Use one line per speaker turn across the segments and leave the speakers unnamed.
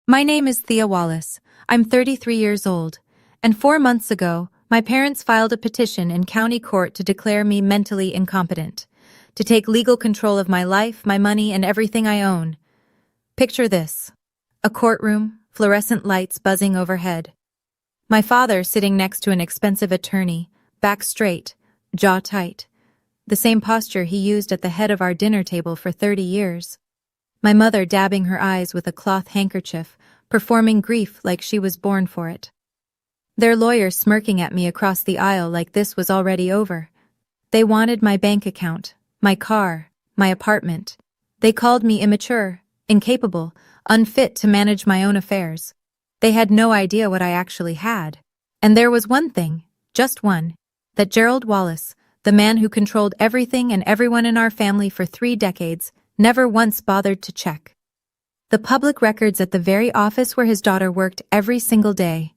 My name is Thea Wallace. I'm 33 years old, and 4 months ago, my parents filed a petition in county court to declare me mentally incompetent, to take legal control of my life, my money, and everything I own. Picture this: a courtroom, fluorescent lights buzzing overhead. My father sitting next to an expensive attorney, back straight, jaw tight, the same posture he used at the head of our dinner table for 30 years. My mother dabbing her eyes with a cloth handkerchief, performing grief like she was born for it. Their lawyer smirking at me across the aisle like this was already over. They wanted my bank account, my car, my apartment. They called me immature, incapable, unfit to manage my own affairs. They had no idea what I actually had. And there was one thing, just one, that Gerald Wallace, the man who controlled everything and everyone in our family for 3 decades, never once bothered to check. The public records at the very office where his daughter worked every single day.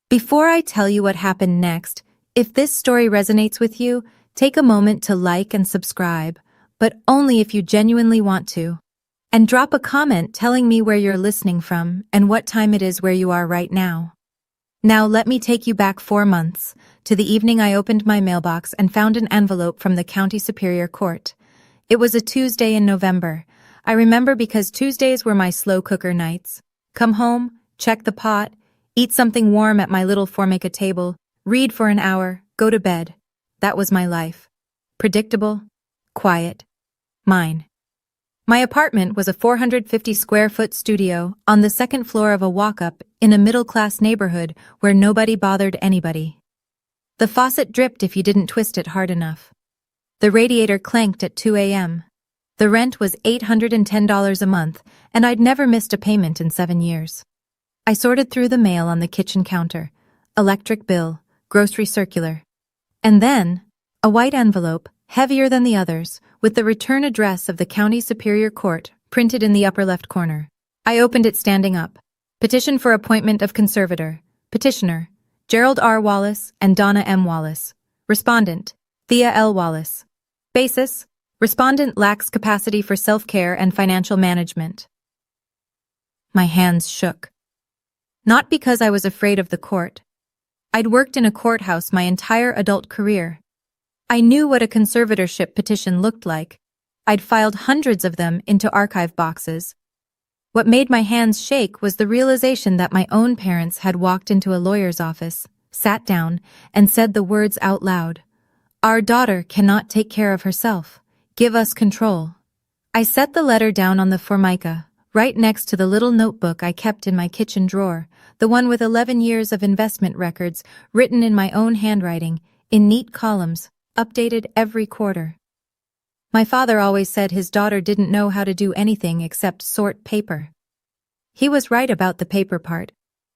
Before I tell you what happened next, if this story resonates with you, take a moment to like and subscribe, but only if you genuinely want to. And drop a comment telling me where you're listening from and what time it is where you are right now. Now let me take you back 4 months, to the evening I opened my mailbox and found an envelope from the County Superior Court. It was a Tuesday in November. I remember because Tuesdays were my slow cooker nights. Come home, check the pot, eat something warm at my little Formica table, read for an hour, go to bed. That was my life. Predictable, quiet, mine. My apartment was a 450-square-foot studio on the second floor of a walk-up in a middle-class neighborhood where nobody bothered anybody. The faucet dripped if you didn't twist it hard enough. The radiator clanked at 2 a.m. The rent was $810 a month, and I'd never missed a payment in 7 years. I sorted through the mail on the kitchen counter, electric bill, grocery circular. And then, a white envelope, heavier than the others, with the return address of the County Superior Court printed in the upper left corner. I opened it standing up. Petition for appointment of conservator. Petitioner, Gerald R. Wallace and Donna M. Wallace. Respondent, Thea L. Wallace. Basis: respondent lacks capacity for self-care and financial management. My hands shook. Not because I was afraid of the court. I'd worked in a courthouse my entire adult career. I knew what a conservatorship petition looked like. I'd filed hundreds of them into archive boxes. What made my hands shake was the realization that my own parents had walked into a lawyer's office, sat down, and said the words out loud. Our daughter cannot take care of herself. Give us control. I set the letter down on the Formica, right next to the little notebook I kept in my kitchen drawer, the one with 11 years of investment records written in my own handwriting, in neat columns, updated every quarter. My father always said his daughter didn't know how to do anything except sort paper. He was right about the paper part.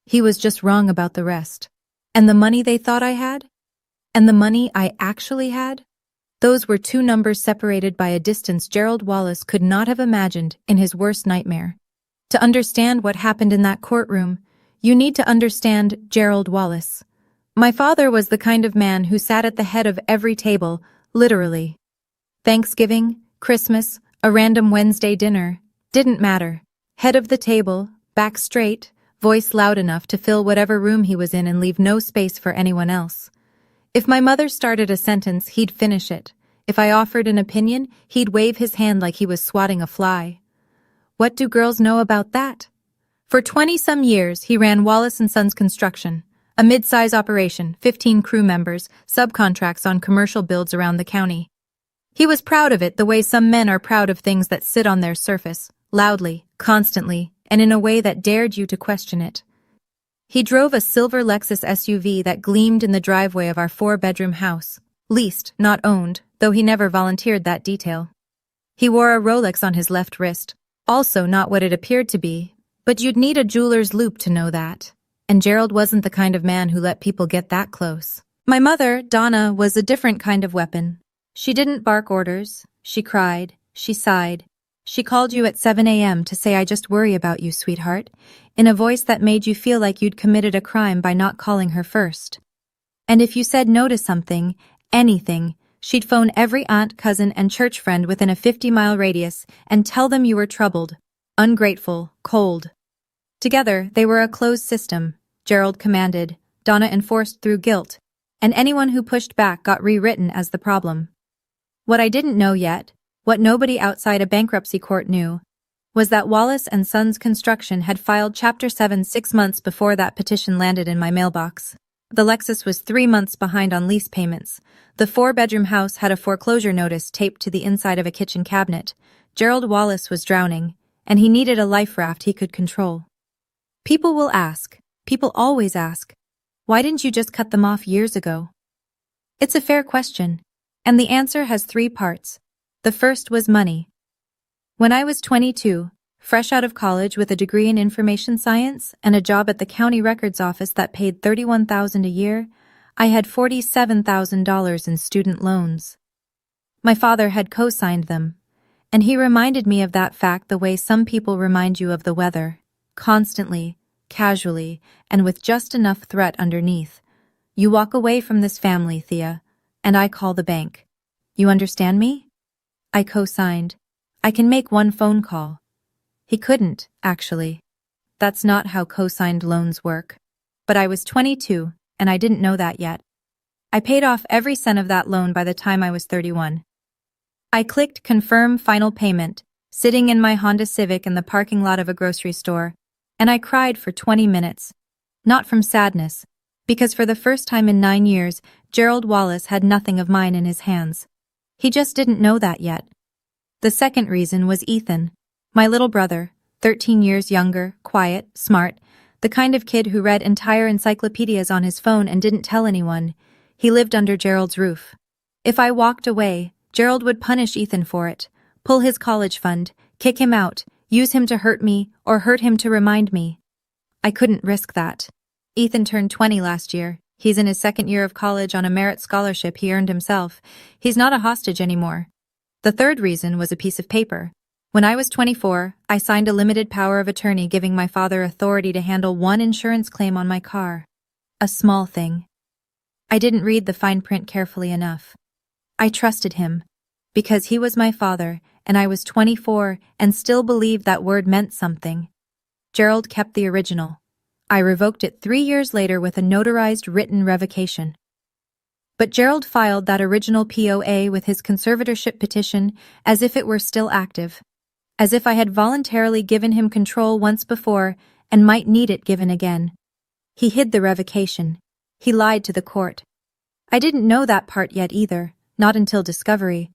He was just wrong about the rest. And the money they thought I had? And the money I actually had? Those were 2 numbers separated by a distance Gerald Wallace could not have imagined in his worst nightmare. To understand what happened in that courtroom, you need to understand Gerald Wallace. My father was the kind of man who sat at the head of every table, literally. Thanksgiving, Christmas, a random Wednesday dinner, didn't matter. Head of the table, back straight, voice loud enough to fill whatever room he was in and leave no space for anyone else. If my mother started a sentence, he'd finish it. If I offered an opinion, he'd wave his hand like he was swatting a fly. What do girls know about that? For 20-some years, he ran Wallace & Sons Construction, a mid-size operation, 15 crew members, subcontracts on commercial builds around the county. He was proud of it the way some men are proud of things that sit on their surface, loudly, constantly, and in a way that dared you to question it. He drove a silver Lexus SUV that gleamed in the driveway of our 4-bedroom house, leased, not owned, though he never volunteered that detail. He wore a Rolex on his left wrist, also not what it appeared to be, but you'd need a jeweler's loupe to know that. And Gerald wasn't the kind of man who let people get that close. My mother, Donna, was a different kind of weapon. She didn't bark orders. She cried. She sighed. She called you at 7 a.m. to say, I just worry about you, sweetheart, in a voice that made you feel like you'd committed a crime by not calling her first. And if you said no to something, anything, she'd phone every aunt, cousin, and church friend within a 50-mile radius and tell them you were troubled, ungrateful, cold. Together, they were a closed system. Gerald commanded, Donna enforced through guilt, and anyone who pushed back got rewritten as the problem. What I didn't know yet, what nobody outside a bankruptcy court knew, was that Wallace & Sons Construction had filed Chapter 7 6 months before that petition landed in my mailbox. The Lexus was 3 months behind on lease payments. The 4-bedroom house had a foreclosure notice taped to the inside of a kitchen cabinet. Gerald Wallace was drowning, and he needed a life raft he could control. People will ask, people always ask, why didn't you just cut them off years ago? It's a fair question, and the answer has 3 parts. The first was money. When I was 22, fresh out of college with a degree in information science and a job at the county records office that paid $31,000 a year, I had $47,000 in student loans. My father had co-signed them, and he reminded me of that fact the way some people remind you of the weather, constantly, casually, and with just enough threat underneath. You walk away from this family, Thea, and I call the bank. You understand me? I co-signed. I can make one phone call. He couldn't, actually. That's not how co-signed loans work. But I was 22, and I didn't know that yet. I paid off every cent of that loan by the time I was 31. I clicked Confirm Final Payment, sitting in my Honda Civic in the parking lot of a grocery store, and I cried for 20 minutes. Not from sadness, because for the first time in 9 years, Gerald Wallace had nothing of mine in his hands. He just didn't know that yet. The second reason was Ethan, my little brother, 13 years younger, quiet, smart, the kind of kid who read entire encyclopedias on his phone and didn't tell anyone. He lived under Gerald's roof. If I walked away, Gerald would punish Ethan for it, pull his college fund, kick him out, use him to hurt me, or hurt him to remind me. I couldn't risk that. Ethan turned 20 last year. He's in his second year of college on a merit scholarship he earned himself. He's not a hostage anymore. The third reason was a piece of paper. When I was 24, I signed a limited power of attorney giving my father authority to handle one insurance claim on my car. A small thing. I didn't read the fine print carefully enough. I trusted him, because he was my father, and I was 24 and still believed that word meant something. Gerald kept the original. I revoked it 3 years later with a notarized written revocation. But Gerald filed that original POA with his conservatorship petition as if it were still active, as if I had voluntarily given him control once before and might need it given again. He hid the revocation. He lied to the court. I didn't know that part yet either, not until discovery.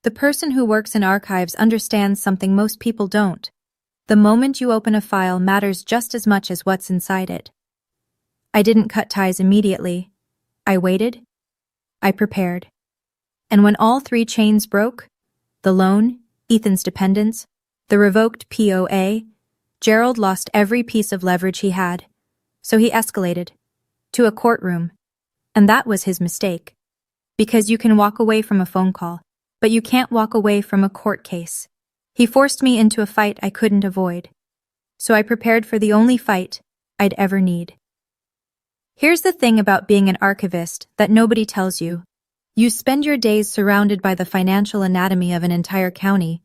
The person who works in archives understands something most people don't. The moment you open a file matters just as much as what's inside it. I didn't cut ties immediately. I waited. I prepared. And when all 3 chains broke, the loan, Ethan's dependents, the revoked POA, Gerald lost every piece of leverage he had. So he escalated to a courtroom. And that was his mistake. Because you can walk away from a phone call, but you can't walk away from a court case. He forced me into a fight I couldn't avoid. So I prepared for the only fight I'd ever need. Here's the thing about being an archivist that nobody tells you. You spend your days surrounded by the financial anatomy of an entire county,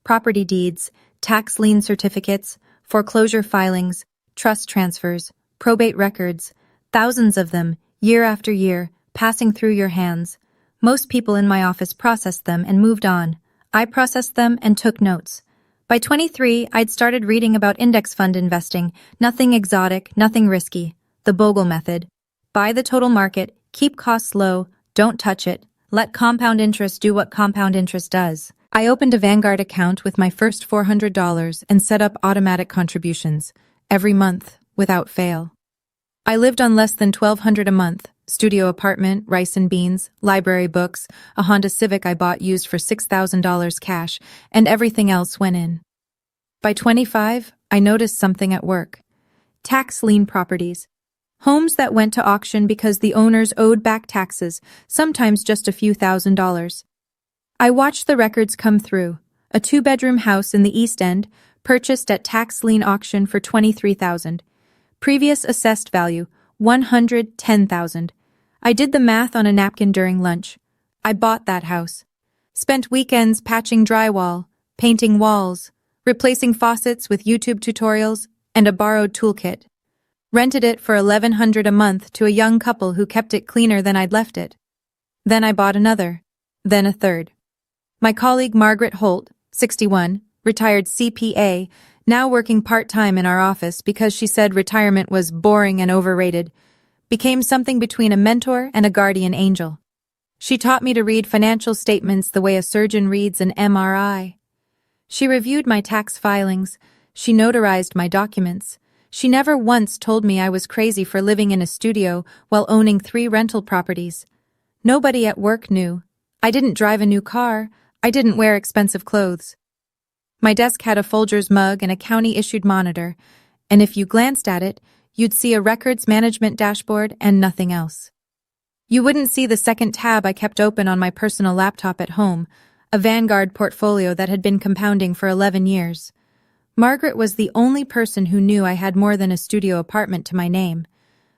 property deeds, tax lien certificates, foreclosure filings, trust transfers, probate records, thousands of them, year after year, passing through your hands. Most people in my office processed them and moved on. I processed them and took notes. By 23, I'd started reading about index fund investing, nothing exotic, nothing risky. The Bogle method. Buy the total market, keep costs low, don't touch it, let compound interest do what compound interest does. I opened a Vanguard account with my first $400 and set up automatic contributions, every month, without fail. I lived on less than $1,200 a month, studio apartment, rice and beans, library books, a Honda Civic I bought used for $6,000 cash, and everything else went in. By 25, I noticed something at work. Tax lien properties. Homes that went to auction because the owners owed back taxes, sometimes just a few $1,000s. I watched the records come through. A 2-bedroom house in the East End, purchased at tax lien auction for $23,000. Previous assessed value, $110,000. I did the math on a napkin during lunch. I bought that house. Spent weekends patching drywall, painting walls, replacing faucets with YouTube tutorials, and a borrowed toolkit. Rented it for $1,100 a month to a young couple who kept it cleaner than I'd left it. Then I bought another. Then a third. My colleague Margaret Holt, 61, retired CPA, now working part-time in our office because she said retirement was boring and overrated, became something between a mentor and a guardian angel. She taught me to read financial statements the way a surgeon reads an MRI. She reviewed my tax filings. She notarized my documents. She never once told me I was crazy for living in a studio while owning 3 rental properties. Nobody at work knew. I didn't drive a new car. I didn't wear expensive clothes. My desk had a Folgers mug and a county-issued monitor, and if you glanced at it, you'd see a records management dashboard and nothing else. You wouldn't see the second tab I kept open on my personal laptop at home, a Vanguard portfolio that had been compounding for 11 years. Margaret was the only person who knew I had more than a studio apartment to my name.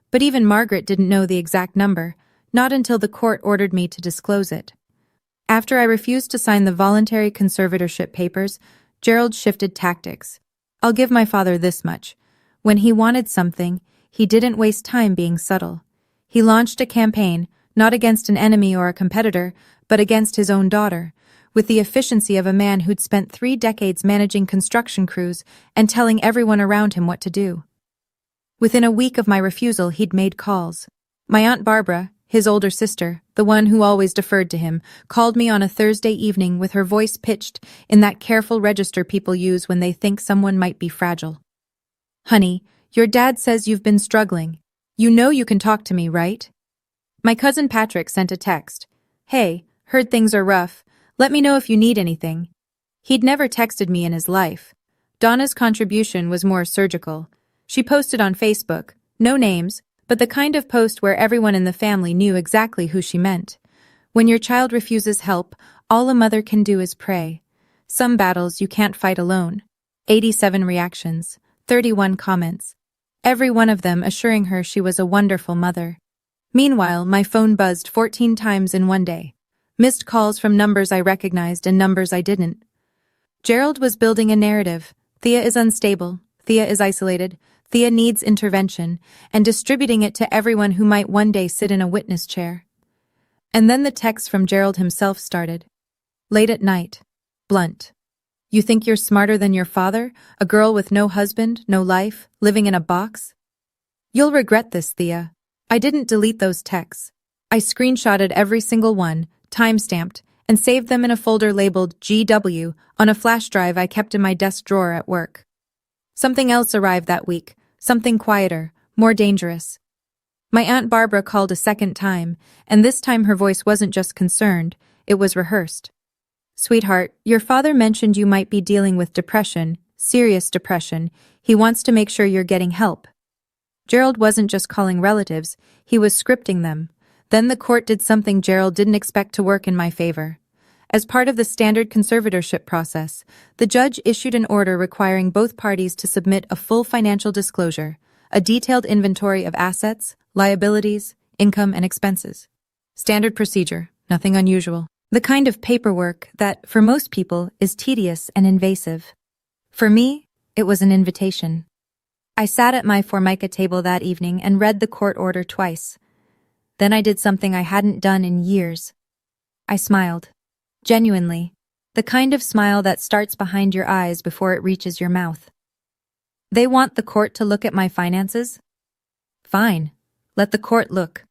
But even Margaret didn't know the exact number, not until the court ordered me to disclose it. After I refused to sign the voluntary conservatorship papers, Gerald shifted tactics. I'll give my father this much. When he wanted something, he didn't waste time being subtle. He launched a campaign, not against an enemy or a competitor, but against his own daughter, with the efficiency of a man who'd spent 3 decades managing construction crews and telling everyone around him what to do. Within a week of my refusal, he'd made calls. My Aunt Barbara, his older sister, the one who always deferred to him, called me on a Thursday evening with her voice pitched in that careful register people use when they think someone might be fragile. "Honey, your dad says you've been struggling. You know you can talk to me, right?" My cousin Patrick sent a text. "Hey, heard things are rough. Let me know if you need anything." He'd never texted me in his life. Donna's contribution was more surgical. She posted on Facebook, no names, but the kind of post where everyone in the family knew exactly who she meant. When your child refuses help, all a mother can do is pray. Some battles you can't fight alone. 87 reactions, 31 comments. Every one of them assuring her she was a wonderful mother. Meanwhile, my phone buzzed 14 times in one day. Missed calls from numbers I recognized and numbers I didn't. Gerald was building a narrative. Thea is unstable. Thea is isolated. Thea needs intervention, and distributing it to everyone who might one day sit in a witness chair. And then the text from Gerald himself started. Late at night. Blunt. "You think you're smarter than your father? A girl with no husband, no life, living in a box? You'll regret this, Thea." I didn't delete those texts. I screenshotted every single one, time-stamped, and saved them in a folder labeled GW on a flash drive I kept in my desk drawer at work. Something else arrived that week, something quieter, more dangerous. My Aunt Barbara called a second time, and this time her voice wasn't just concerned, it was rehearsed. "Sweetheart, your father mentioned you might be dealing with depression, serious depression. He wants to make sure you're getting help." Gerald wasn't just calling relatives, he was scripting them. Then the court did something Gerald didn't expect to work in my favor. As part of the standard conservatorship process, the judge issued an order requiring both parties to submit a full financial disclosure, a detailed inventory of assets, liabilities, income, and expenses. Standard procedure, nothing unusual. The kind of paperwork that, for most people, is tedious and invasive. For me, it was an invitation. I sat at my Formica table that evening and read the court order twice. Then I did something I hadn't done in years. I smiled. Genuinely. The kind of smile that starts behind your eyes before it reaches your mouth. They want the court to look at my finances? Fine. Let the court look.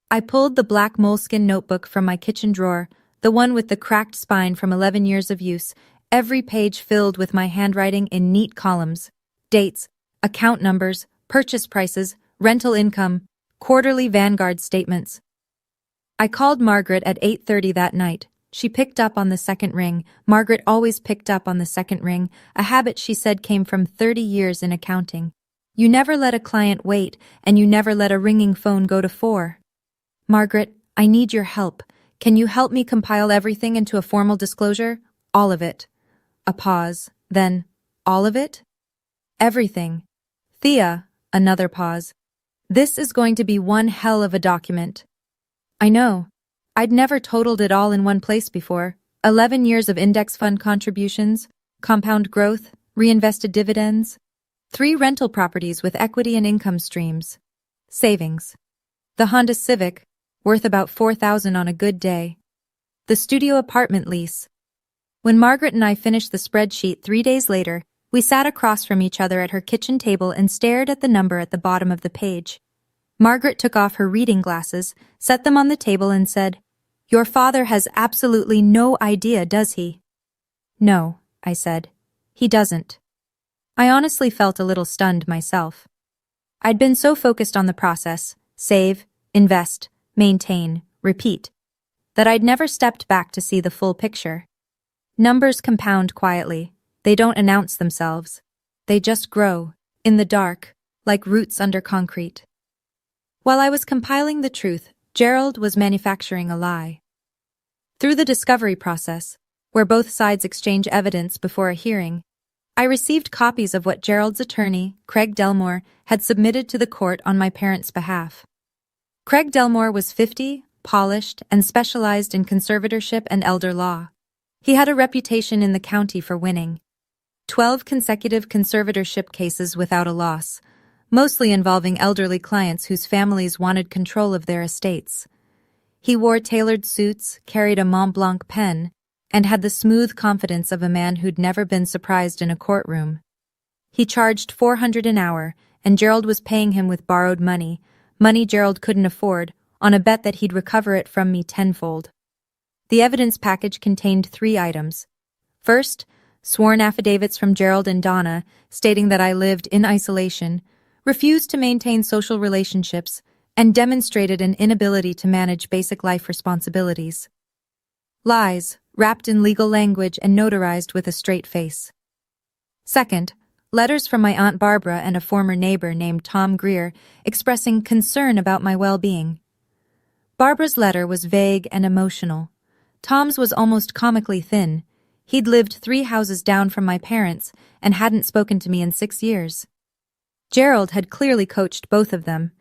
I pulled the black moleskin notebook from my kitchen drawer, the one with the cracked spine from 11 years of use, every page filled with my handwriting in neat columns. Dates, account numbers, purchase prices, rental income, quarterly Vanguard statements. I called Margaret at 8:30 that night. She picked up on the second ring. Margaret always picked up on the second ring, a habit she said came from 30 years in accounting. You never let a client wait, and you never let a ringing phone go to 4. "Margaret, I need your help. Can you help me compile everything into a formal disclosure? All of it." A pause. Then, "All of it?" "Everything." "Thea," another pause. "This is going to be one hell of a document." I know. I'd never totaled it all in one place before. 11 years of index fund contributions, compound growth, reinvested dividends. 3 rental properties with equity and income streams. Savings. The Honda Civic, worth about $4,000 on a good day. The studio apartment lease. When Margaret and I finished the spreadsheet 3 days later, we sat across from each other at her kitchen table and stared at the number at the bottom of the page. Margaret took off her reading glasses, set them on the table and said, "Your father has absolutely no idea, does he?" "No," I said. "He doesn't." I honestly felt a little stunned myself. I'd been so focused on the process, save, invest, maintain, repeat, that I'd never stepped back to see the full picture. Numbers compound quietly. They don't announce themselves. They just grow, in the dark, like roots under concrete. While I was compiling the truth, Gerald was manufacturing a lie. Through the discovery process, where both sides exchange evidence before a hearing, I received copies of what Gerald's attorney, Craig Delmore, had submitted to the court on my parents' behalf. Craig Delmore was 50, polished, and specialized in conservatorship and elder law. He had a reputation in the county for winning 12 consecutive conservatorship cases without a loss, mostly involving elderly clients whose families wanted control of their estates. He wore tailored suits, carried a Mont Blanc pen, and had the smooth confidence of a man who'd never been surprised in a courtroom. He charged $400 an hour, and Gerald was paying him with borrowed money Gerald couldn't afford, on a bet that he'd recover it from me tenfold. The evidence package contained 3 items. First, sworn affidavits from Gerald and Donna stating that I lived in isolation, refused to maintain social relationships, and demonstrated an inability to manage basic life responsibilities. Lies, wrapped in legal language and notarized with a straight face. Second, letters from my Aunt Barbara and a former neighbor named Tom Greer expressing concern about my well-being. Barbara's letter was vague and emotional. Tom's was almost comically thin. He'd lived 3 houses down from my parents and hadn't spoken to me in 6 years. Gerald had clearly coached both of them.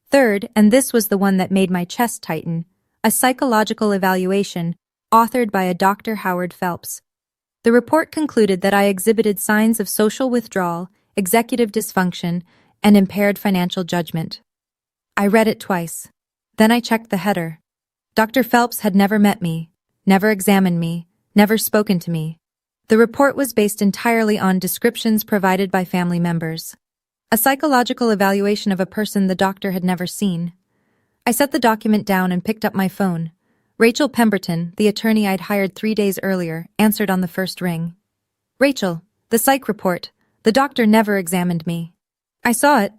Third, and this was the one that made my chest tighten, a psychological evaluation authored by a Dr. Howard Phelps. The report concluded that I exhibited signs of social withdrawal, executive dysfunction, and impaired financial judgment. I read it twice. Then I checked the header. Dr. Phelps had never met me, never examined me, never spoken to me. The report was based entirely on descriptions provided by family members. A psychological evaluation of a person the doctor had never seen. I set the document down and picked up my phone. Rachel Pemberton, the attorney I'd hired 3 days earlier, answered on the first ring. "Rachel, the psych report. The doctor never examined me." "I saw it.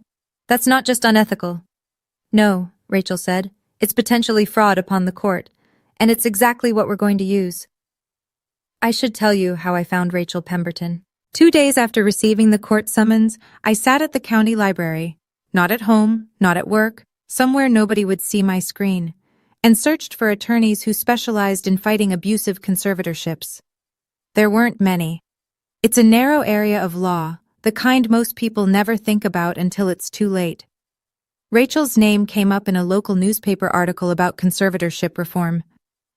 That's not just unethical." "No," Rachel said. "It's potentially fraud upon the court, and it's exactly what we're going to use." I should tell you how I found Rachel Pemberton. 2 days after receiving the court summons, I sat at the county library, not at home, not at work, somewhere nobody would see my screen, and searched for attorneys who specialized in fighting abusive conservatorships. There weren't many. It's a narrow area of law, the kind most people never think about until it's too late. Rachel's name came up in a local newspaper article about conservatorship reform.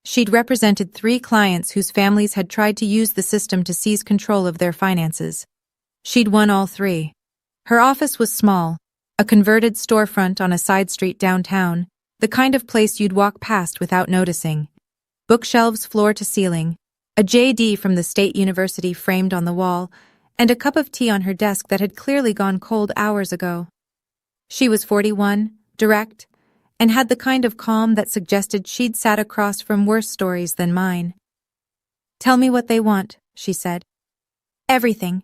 She'd represented 3 clients whose families had tried to use the system to seize control of their finances. She'd won all 3. Her office was small, a converted storefront on a side street downtown, the kind of place you'd walk past without noticing. Bookshelves floor to ceiling, a JD from the State University framed on the wall, and a cup of tea on her desk that had clearly gone cold hours ago. She was 41, direct, and had the kind of calm that suggested she'd sat across from worse stories than mine. "Tell me what they want," she said. "Everything.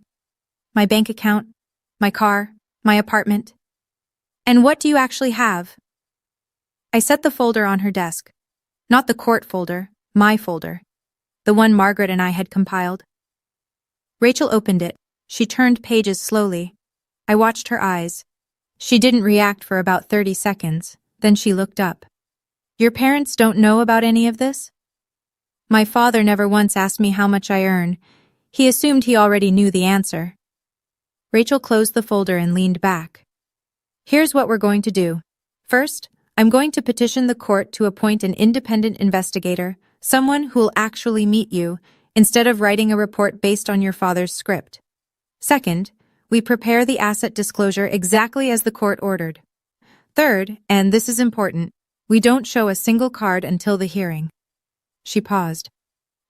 My bank account, my car, my apartment. And what do you actually have?" I set the folder on her desk. Not the court folder, my folder. The one Margaret and I had compiled. Rachel opened it. She turned pages slowly. I watched her eyes. She didn't react for about 30 seconds. Then she looked up. "Your parents don't know about any of this?" "My father never once asked me how much I earn. He assumed he already knew the answer." Rachel closed the folder and leaned back. "Here's what we're going to do. First, I'm going to petition the court to appoint an independent investigator, someone who'll actually meet you, instead of writing a report based on your father's script. Second, We prepare the asset disclosure exactly as the court ordered. Third, and this is important, we don't show a single card until the hearing. She paused.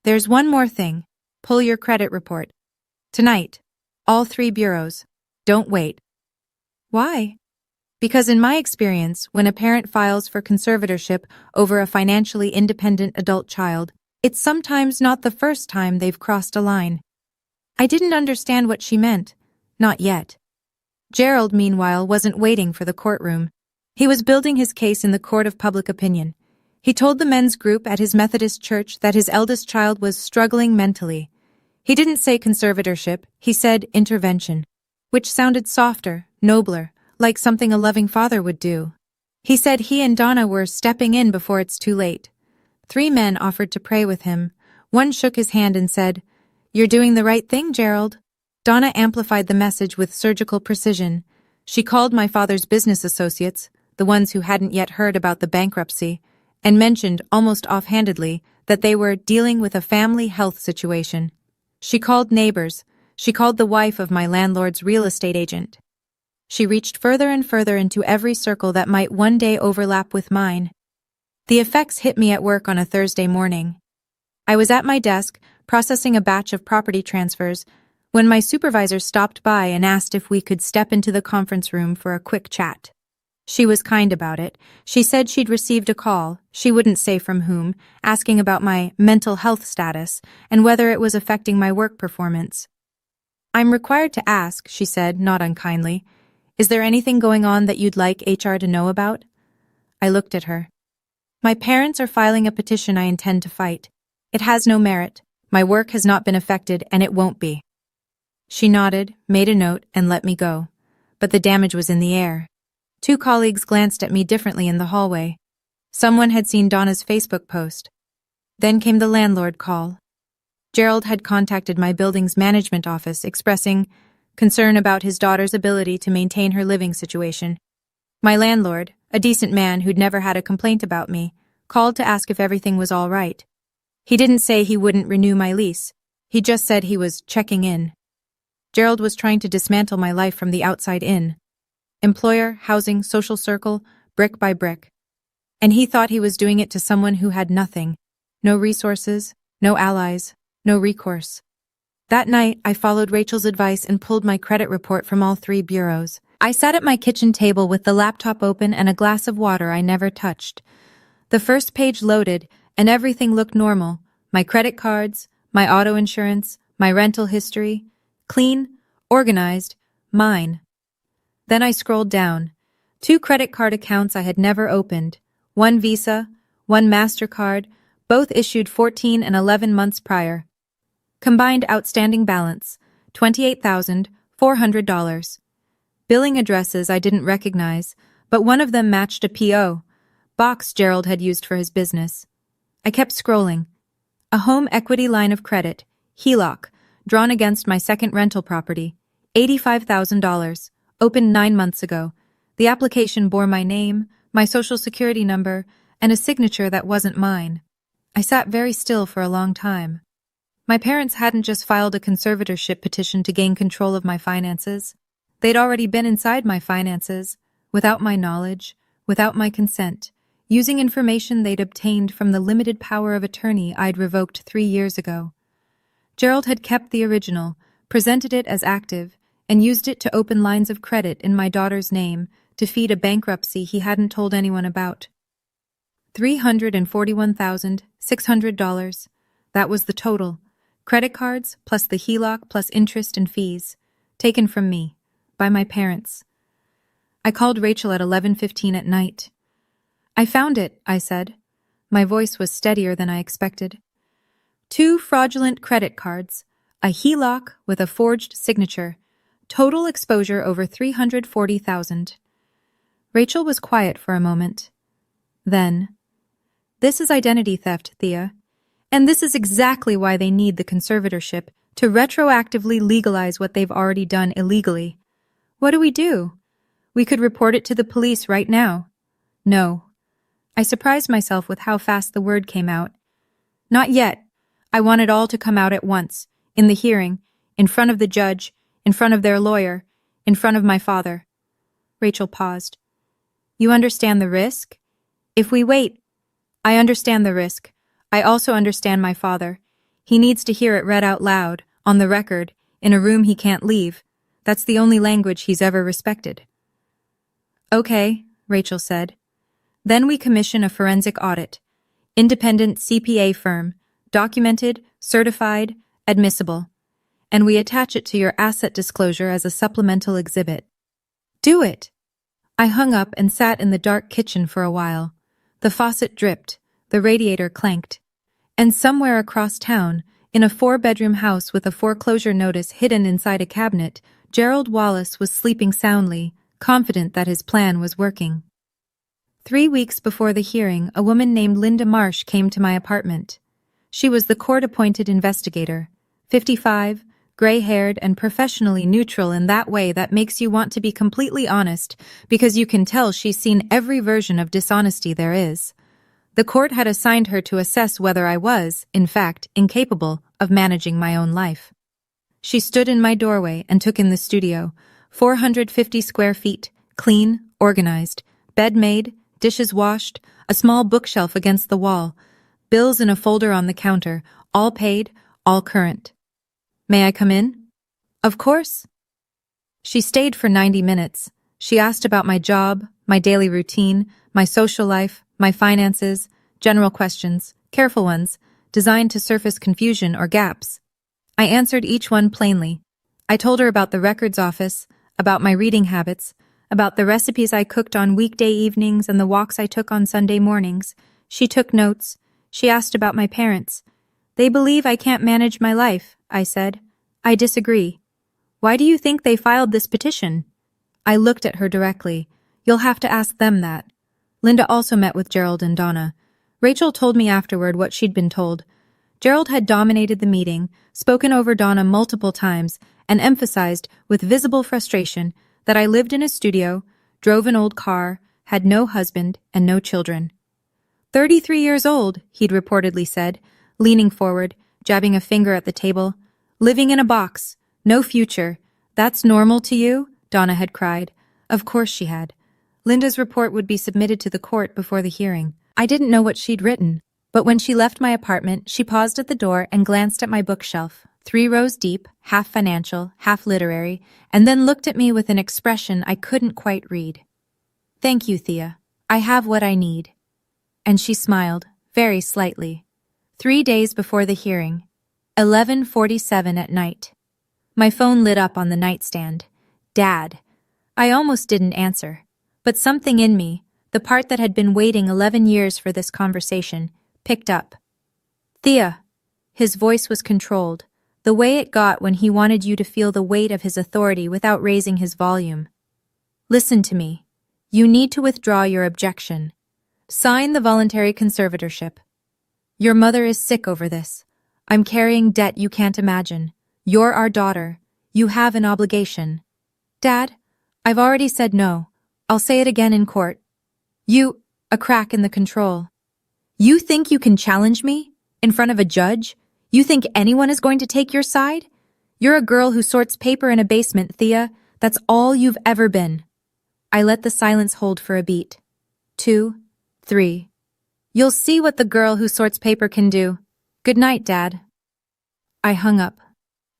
There's one more thing. Pull your credit report. Tonight. All 3 bureaus. Don't wait. Why? Because in my experience, when a parent files for conservatorship over a financially independent adult child, it's sometimes not the first time they've crossed a line. I didn't understand what she meant. Not yet. Gerald, meanwhile, wasn't waiting for the courtroom. He was building his case in the court of public opinion. He told the men's group at his Methodist church that his eldest child was struggling mentally. He didn't say conservatorship, he said intervention, which sounded softer, nobler, like something a loving father would do. He said he and Donna were stepping in before it's too late. 3 men offered to pray with him. One shook his hand and said, "You're doing the right thing, Gerald." Donna amplified the message with surgical precision. She called my father's business associates, the ones who hadn't yet heard about the bankruptcy, and mentioned almost offhandedly that they were dealing with a family health situation. She called neighbors. She called the wife of my landlord's real estate agent. She reached further and further into every circle that might one day overlap with mine. The effects hit me at work on a Thursday morning. I was at my desk, processing a batch of property transfers, when my supervisor stopped by and asked if we could step into the conference room for a quick chat. She was kind about it. She said she'd received a call, she wouldn't say from whom, asking about my mental health status and whether it was affecting my work performance. "I'm required to ask," she said, not unkindly. "Is there anything going on that you'd like HR to know about?" I looked at her. "My parents are filing a petition I intend to fight. It has no merit. My work has not been affected, and it won't be." She nodded, made a note, and let me go. But the damage was in the air. 2 colleagues glanced at me differently in the hallway. Someone had seen Donna's Facebook post. Then came the landlord call. Gerald had contacted my building's management office expressing concern about his daughter's ability to maintain her living situation. My landlord, a decent man who'd never had a complaint about me, called to ask if everything was all right. He didn't say he wouldn't renew my lease. He just said he was checking in. Gerald was trying to dismantle my life from the outside in. Employer, housing, social circle, brick by brick. And he thought he was doing it to someone who had nothing. No resources, no allies, no recourse. That night, I followed Rachel's advice and pulled my credit report from all 3 bureaus. I sat at my kitchen table with the laptop open and a glass of water I never touched. The first page loaded, and everything looked normal. My credit cards, my auto insurance, my rental history. Clean, organized, mine. Then I scrolled down. 2 credit card accounts I had never opened. 1 Visa, 1 MasterCard, both issued 14 and 11 months prior. Combined outstanding balance, $28,400. Billing addresses I didn't recognize, but one of them matched a P.O. box Gerald had used for his business. I kept scrolling. A home equity line of credit, HELOC, drawn against my second rental property, $85,000, opened 9 months ago. The application bore my name, my social security number, and a signature that wasn't mine. I sat very still for a long time. My parents hadn't just filed a conservatorship petition to gain control of my finances. They'd already been inside my finances, without my knowledge, without my consent, using information they'd obtained from the limited power of attorney I'd revoked 3 years ago. Gerald had kept the original, presented it as active, and used it to open lines of credit in my daughter's name to feed a bankruptcy he hadn't told anyone about. $341,600. That was the total. Credit cards, plus the HELOC, plus interest and fees. Taken from me. By my parents. I called Rachel at 11:15 at night. "I found it," I said. My voice was steadier than I expected. 2 fraudulent credit cards, a HELOC with a forged signature, total exposure over $340,000. Rachel was quiet for a moment. Then, "This is identity theft, Thea. And this is exactly why they need the conservatorship, to retroactively legalize what they've already done illegally. What do? We could report it to the police right now." "No." I surprised myself with how fast the word came out. "Not yet. I want it all to come out at once, in the hearing, in front of the judge, in front of their lawyer, in front of my father. Rachel paused. You understand the risk? If we wait, I understand the risk. I also understand my father. He needs to hear it read out loud, on the record, in a room he can't leave. That's the only language he's ever respected. Okay, Rachel said. Then we commission a forensic audit. Independent CPA firm, documented, certified, admissible. And we attach it to your asset disclosure as a supplemental exhibit. Do it! I hung up and sat in the dark kitchen for a while. The faucet dripped, the radiator clanked. And somewhere across town, in a 4-bedroom house with a foreclosure notice hidden inside a cabinet, Gerald Wallace was sleeping soundly, confident that his plan was working. 3 weeks before the hearing, a woman named Linda Marsh came to my apartment. She was the court-appointed investigator, 55, gray-haired and professionally neutral in that way that makes you want to be completely honest because you can tell she's seen every version of dishonesty there is. The court had assigned her to assess whether I was, in fact, incapable of managing my own life. She stood in my doorway and took in the studio, 450 square feet, clean, organized, bed made, dishes washed, a small bookshelf against the wall, bills in a folder on the counter, all paid, all current. May I come in? Of course. She stayed for 90 minutes. She asked about my job, my daily routine, my social life, my finances, general questions, careful ones, designed to surface confusion or gaps. I answered each one plainly. I told her about the records office, about my reading habits, about the recipes I cooked on weekday evenings and the walks I took on Sunday mornings. She took notes. She asked about my parents. They believe I can't manage my life, I said. I disagree. Why do you think they filed this petition? I looked at her directly. You'll have to ask them that. Linda also met with Gerald and Donna. Rachel told me afterward what she'd been told. Gerald had dominated the meeting, spoken over Donna multiple times, and emphasized, with visible frustration, that I lived in a studio, drove an old car, had no husband, and no children. 33 years old, he'd reportedly said, leaning forward, jabbing a finger at the table. Living in a box, no future. That's normal to you? Donna had cried. Of course she had. Linda's report would be submitted to the court before the hearing. I didn't know what she'd written, but when she left my apartment, she paused at the door and glanced at my bookshelf, 3 rows deep, half financial, half literary, and then looked at me with an expression I couldn't quite read. Thank you, Thea. I have what I need. And she smiled, very slightly. 3 days before the hearing, 11:47 at night. My phone lit up on the nightstand. Dad. I almost didn't answer, but something in me, the part that had been waiting 11 years for this conversation, picked up. Thea. His voice was controlled, the way it got when he wanted you to feel the weight of his authority without raising his volume. Listen to me. You need to withdraw your objection. Sign the voluntary conservatorship. Your mother is sick over this. I'm carrying debt you can't imagine. You're our daughter. You have an obligation. Dad, I've already said no. I'll say it again in court. A crack in the control. You think you can challenge me? In front of a judge? You think anyone is going to take your side? You're a girl who sorts paper in a basement, Thea. That's all you've ever been. I let the silence hold for a beat. 2, 3. You'll see what the girl who sorts paper can do. Good night, Dad. I hung up,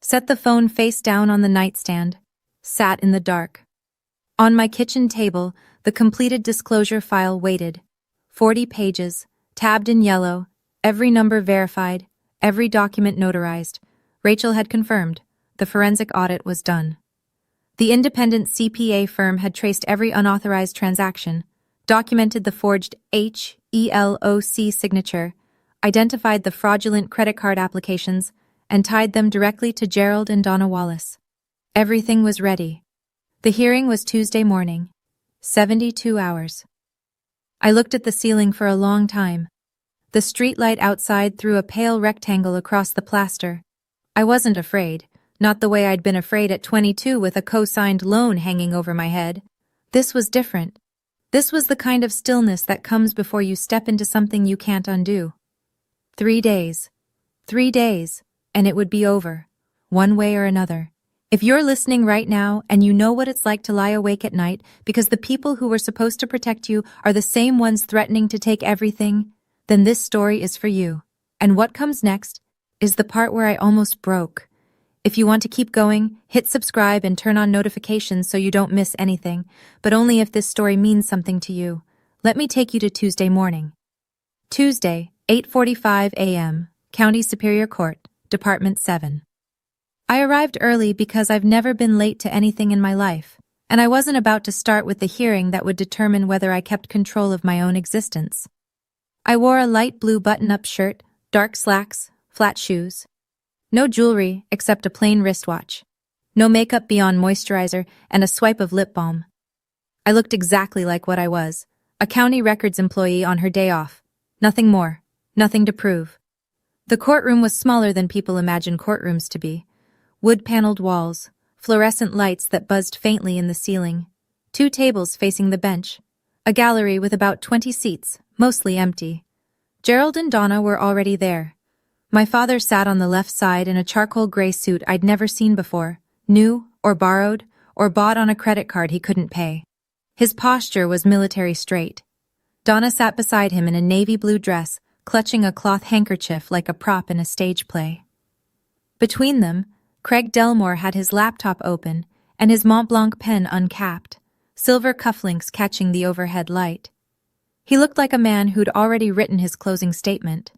set the phone face down on the nightstand, sat in the dark. On my kitchen table, the completed disclosure file waited. 40 pages, tabbed in yellow, every number verified, every document notarized. Rachel had confirmed. The forensic audit was done. The independent CPA firm had traced every unauthorized transaction, documented the forged HELOC signature, identified the fraudulent credit card applications, and tied them directly to Gerald and Donna Wallace. Everything was ready. The hearing was Tuesday morning. 72 hours. I looked at the ceiling for a long time. The streetlight outside threw a pale rectangle across the plaster. I wasn't afraid, not the way I'd been afraid at 22 with a co-signed loan hanging over my head. This was different. This was the kind of stillness that comes before you step into something you can't undo. 3 days. 3 days, and it would be over, one way or another. If you're listening right now and you know what it's like to lie awake at night because the people who were supposed to protect you are the same ones threatening to take everything, then this story is for you. And what comes next is the part where I almost broke. If you want to keep going, hit subscribe and turn on notifications so you don't miss anything, but only if this story means something to you. Let me take you to Tuesday morning. Tuesday, 8:45 a.m., County Superior Court, Department 7. I arrived early because I've never been late to anything in my life, and I wasn't about to start with the hearing that would determine whether I kept control of my own existence. I wore a light blue button-up shirt, dark slacks, flat shoes. No jewelry except a plain wristwatch. No makeup beyond moisturizer and a swipe of lip balm. I looked exactly like what I was, a county records employee on her day off. Nothing more, nothing to prove. The courtroom was smaller than people imagine courtrooms to be. Wood-paneled walls, fluorescent lights that buzzed faintly in the ceiling, 2 tables facing the bench, a gallery with about 20 seats, mostly empty. Gerald and Donna were already there. My father sat on the left side in a charcoal gray suit I'd never seen before, new or borrowed or bought on a credit card he couldn't pay. His posture was military straight. Donna sat beside him in a navy blue dress, clutching a cloth handkerchief like a prop in a stage play. Between them, Craig Delmore had his laptop open and his Mont Blanc pen uncapped, silver cufflinks catching the overhead light. He looked like a man who'd already written his closing statement.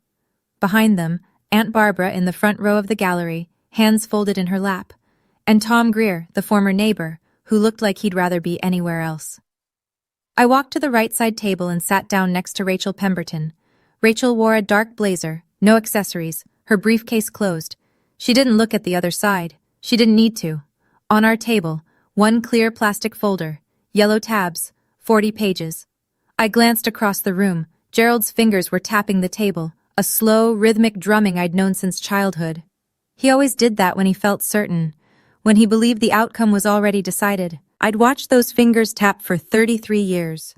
Behind them, Aunt Barbara in the front row of the gallery, hands folded in her lap, and Tom Greer, the former neighbor, who looked like he'd rather be anywhere else. I walked to the right side table and sat down next to Rachel Pemberton. Rachel wore a dark blazer, no accessories, her briefcase closed. She didn't look at the other side. She didn't need to. On our table, 1 clear plastic folder, yellow tabs, 40 pages. I glanced across the room. Gerald's fingers were tapping the table, a slow, rhythmic drumming I'd known since childhood. He always did that when he felt certain, when he believed the outcome was already decided. I'd watched those fingers tap for 33 years.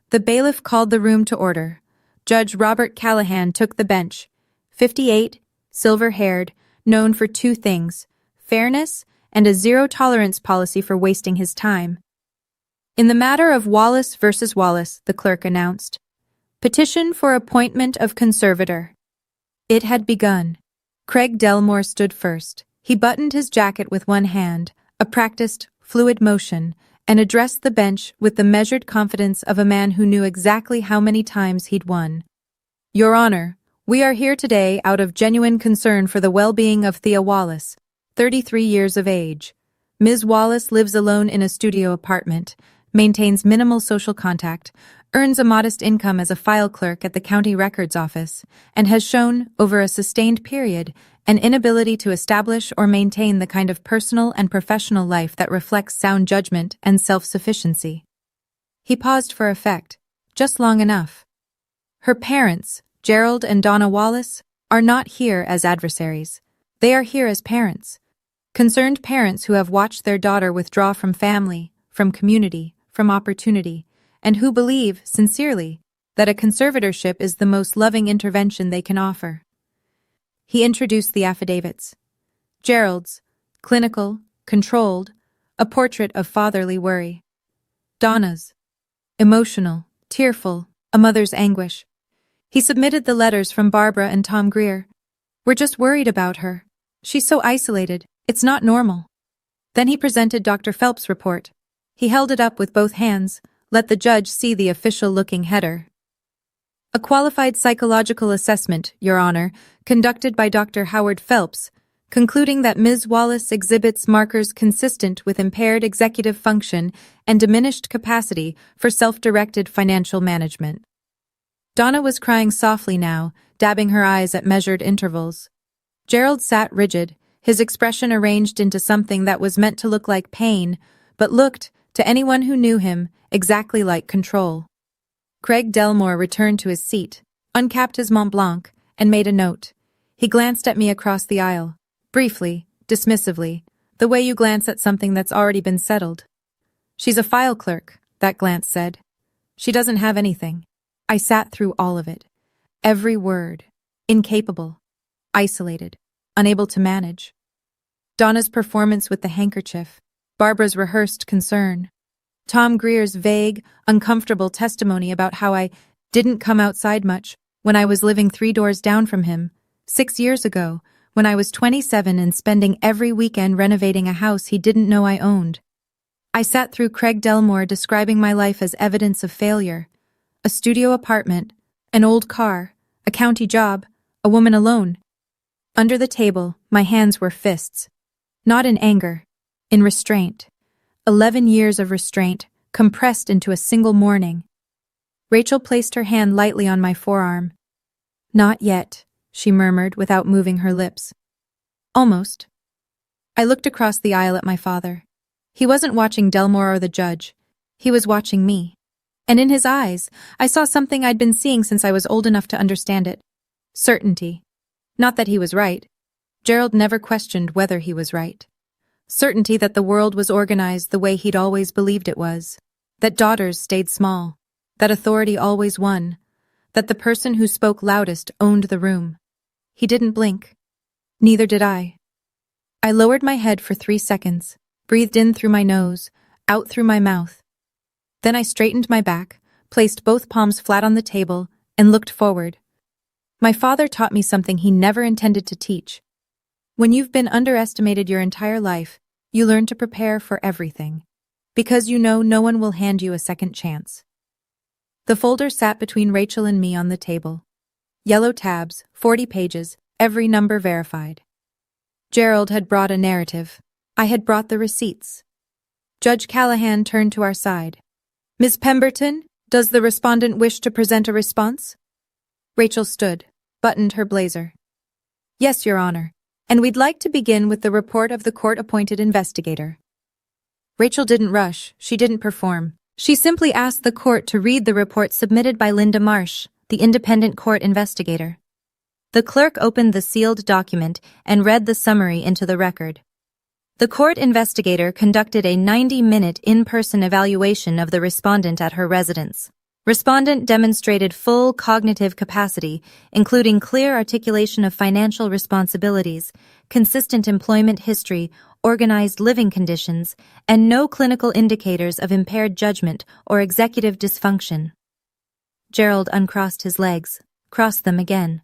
The bailiff called the room to order. Judge Robert Callahan took the bench. 58, silver-haired, known for 2 things, fairness and a zero-tolerance policy for wasting his time. In the matter of Wallace versus Wallace, the clerk announced. Petition for appointment of conservator. It had begun. Craig Delmore stood first. He buttoned his jacket with one hand, a practiced, fluid motion, and addressed the bench with the measured confidence of a man who knew exactly how many times he'd won. Your Honor, we are here today out of genuine concern for the well-being of Thea Wallace, 33 years of age. Ms. Wallace lives alone in a studio apartment, maintains minimal social contact, earns a modest income as a file clerk at the county records office, and has shown, over a sustained period, an inability to establish or maintain the kind of personal and professional life that reflects sound judgment and self-sufficiency. He paused for effect, just long enough. Her parents, Gerald and Donna Wallace, are not here as adversaries. They are here as parents. Concerned parents who have watched their daughter withdraw from family, from community, from opportunity, and who believe, sincerely, that a conservatorship is the most loving intervention they can offer. He introduced the affidavits. Gerald's, clinical, controlled, a portrait of fatherly worry. Donna's, emotional, tearful, a mother's anguish. He submitted the letters from Barbara and Tom Greer. We're just worried about her. She's so isolated. It's not normal. Then he presented Dr. Phelps' report. He held it up with both hands, let the judge see the official-looking header. A qualified psychological assessment, Your Honor, conducted by Dr. Howard Phelps, concluding that Ms. Wallace exhibits markers consistent with impaired executive function and diminished capacity for self-directed financial management. Donna was crying softly now, dabbing her eyes at measured intervals. Gerald sat rigid, his expression arranged into something that was meant to look like pain, but looked, to anyone who knew him, exactly like control. Craig Delmore returned to his seat, uncapped his Mont Blanc, and made a note. He glanced at me across the aisle, briefly, dismissively, the way you glance at something that's already been settled. She's a file clerk, that glance said. She doesn't have anything. I sat through all of it. Every word. Incapable. Isolated. Unable to manage. Donna's performance with the handkerchief, Barbara's rehearsed concern, Tom Greer's vague, uncomfortable testimony about how I didn't come outside much when I was living 3 doors down from him, 6 years ago, when I was 27 and spending every weekend renovating a house he didn't know I owned. I sat through Craig Delmore describing my life as evidence of failure. A studio apartment, an old car, a county job, a woman alone. Under the table, my hands were fists. Not in anger, in restraint. 11 years of restraint, compressed into a single morning. Rachel placed her hand lightly on my forearm. "Not yet," she murmured without moving her lips. "Almost." I looked across the aisle at my father. He wasn't watching Delmore or the judge. He was watching me. And in his eyes, I saw something I'd been seeing since I was old enough to understand it. Certainty. Not that he was right. Gerald never questioned whether he was right. Certainty that the world was organized the way he'd always believed it was. That daughters stayed small. That authority always won. That the person who spoke loudest owned the room. He didn't blink. Neither did I. I lowered my head for 3 seconds, breathed in through my nose, out through my mouth. Then I straightened my back, placed both palms flat on the table, and looked forward. My father taught me something he never intended to teach. When you've been underestimated your entire life, you learn to prepare for everything, because you know no one will hand you a second chance. The folder sat between Rachel and me on the table. Yellow tabs, 40 pages, every number verified. Gerald had brought a narrative. I had brought the receipts. Judge Callahan turned to our side. "Ms. Pemberton, does the respondent wish to present a response?" Rachel stood, buttoned her blazer. "Yes, Your Honor, and we'd like to begin with the report of the court-appointed investigator." Rachel didn't rush, she didn't perform. She simply asked the court to read the report submitted by Linda Marsh, the independent court investigator. The clerk opened the sealed document and read the summary into the record. The court investigator conducted a 90-minute in-person evaluation of the respondent at her residence. Respondent demonstrated full cognitive capacity, including clear articulation of financial responsibilities, consistent employment history, organized living conditions, and no clinical indicators of impaired judgment or executive dysfunction. Gerald uncrossed his legs, crossed them again.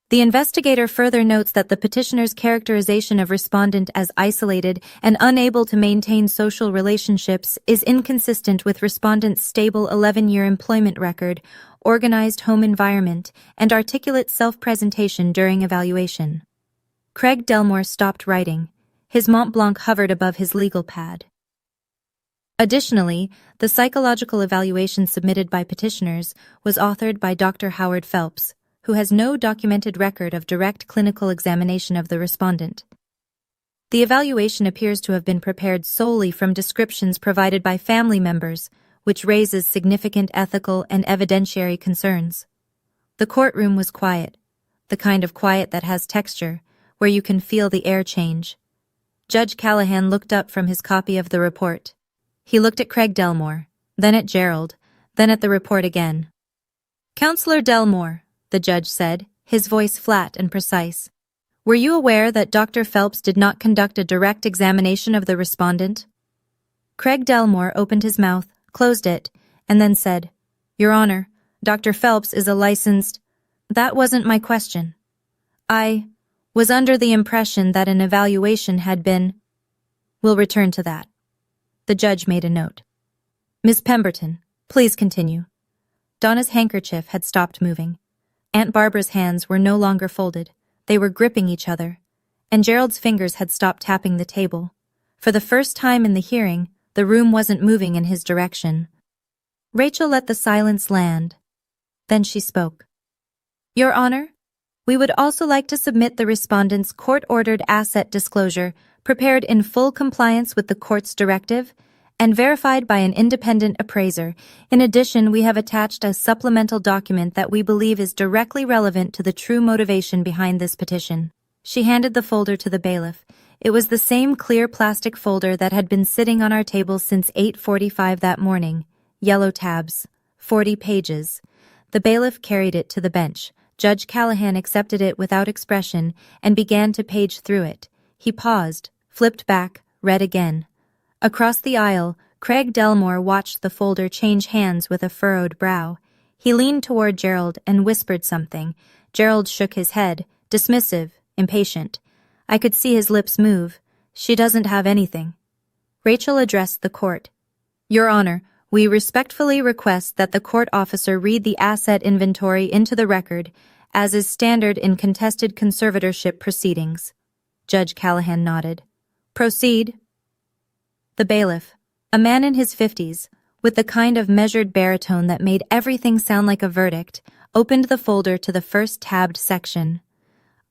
The investigator further notes that the petitioner's characterization of respondent as isolated and unable to maintain social relationships is inconsistent with respondent's stable 11-year employment record, organized home environment, and articulate self-presentation during evaluation. Craig Delmore stopped writing. His Mont Blanc hovered above his legal pad. Additionally, the psychological evaluation submitted by petitioners was authored by Dr. Howard Phelps, who has no documented record of direct clinical examination of the respondent. The evaluation appears to have been prepared solely from descriptions provided by family members, which raises significant ethical and evidentiary concerns. The courtroom was quiet, the kind of quiet that has texture, where you can feel the air change. Judge Callahan looked up from his copy of the report. He looked at Craig Delmore, then at Gerald, then at the report again. "Counselor Delmore," the judge said, his voice flat and precise. "Were you aware that Dr. Phelps did not conduct a direct examination of the respondent?" Craig Delmore opened his mouth, closed it, and then said, "Your Honor, Dr. Phelps is a licensed—" "That wasn't my question. I was under the impression that an evaluation had been—" "We'll return to that." The judge made a note. "Ms. Pemberton, please continue." Donna's handkerchief had stopped moving. Aunt Barbara's hands were no longer folded. They were gripping each other, and Gerald's fingers had stopped tapping the table. For the first time in the hearing, the room wasn't moving in his direction. Rachel let the silence land. Then she spoke. "Your Honor, we would also like to submit the respondent's court-ordered asset disclosure, prepared in full compliance with the court's directive, and verified by an independent appraiser. In addition, we have attached a supplemental document that we believe is directly relevant to the true motivation behind this petition." She handed the folder to the bailiff. It was the same clear plastic folder that had been sitting on our table since 8:45 that morning. Yellow tabs, 40 pages. The bailiff carried it to the bench. Judge Callahan accepted it without expression and began to page through it. He paused, flipped back, read again. Across the aisle, Craig Delmore watched the folder change hands with a furrowed brow. He leaned toward Gerald and whispered something. Gerald shook his head, dismissive, impatient. I could see his lips move. She doesn't have anything. Rachel addressed the court. Your Honor, we respectfully request that the court officer read the asset inventory into the record, as is standard in contested conservatorship proceedings. Judge Callahan nodded. Proceed. The bailiff, a man in his 50s, with the kind of measured baritone that made everything sound like a verdict, opened the folder to the first tabbed section.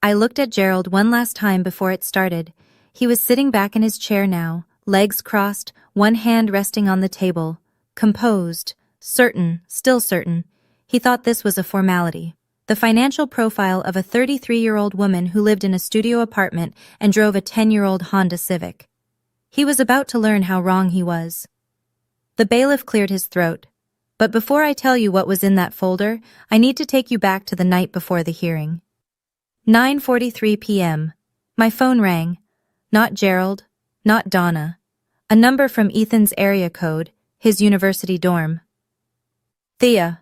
I looked at Gerald one last time before it started. He was sitting back in his chair now, legs crossed, one hand resting on the table. Composed, certain, still certain. He thought this was a formality. The financial profile of a 33-year-old woman who lived in a studio apartment and drove a 10-year-old Honda Civic. He was about to learn how wrong he was. The bailiff cleared his throat. But before I tell you what was in that folder, I need to take you back to the night before the hearing. 9:43 p.m. My phone rang. Not Gerald, not Donna. A number from Ethan's area code, his university dorm. Thea.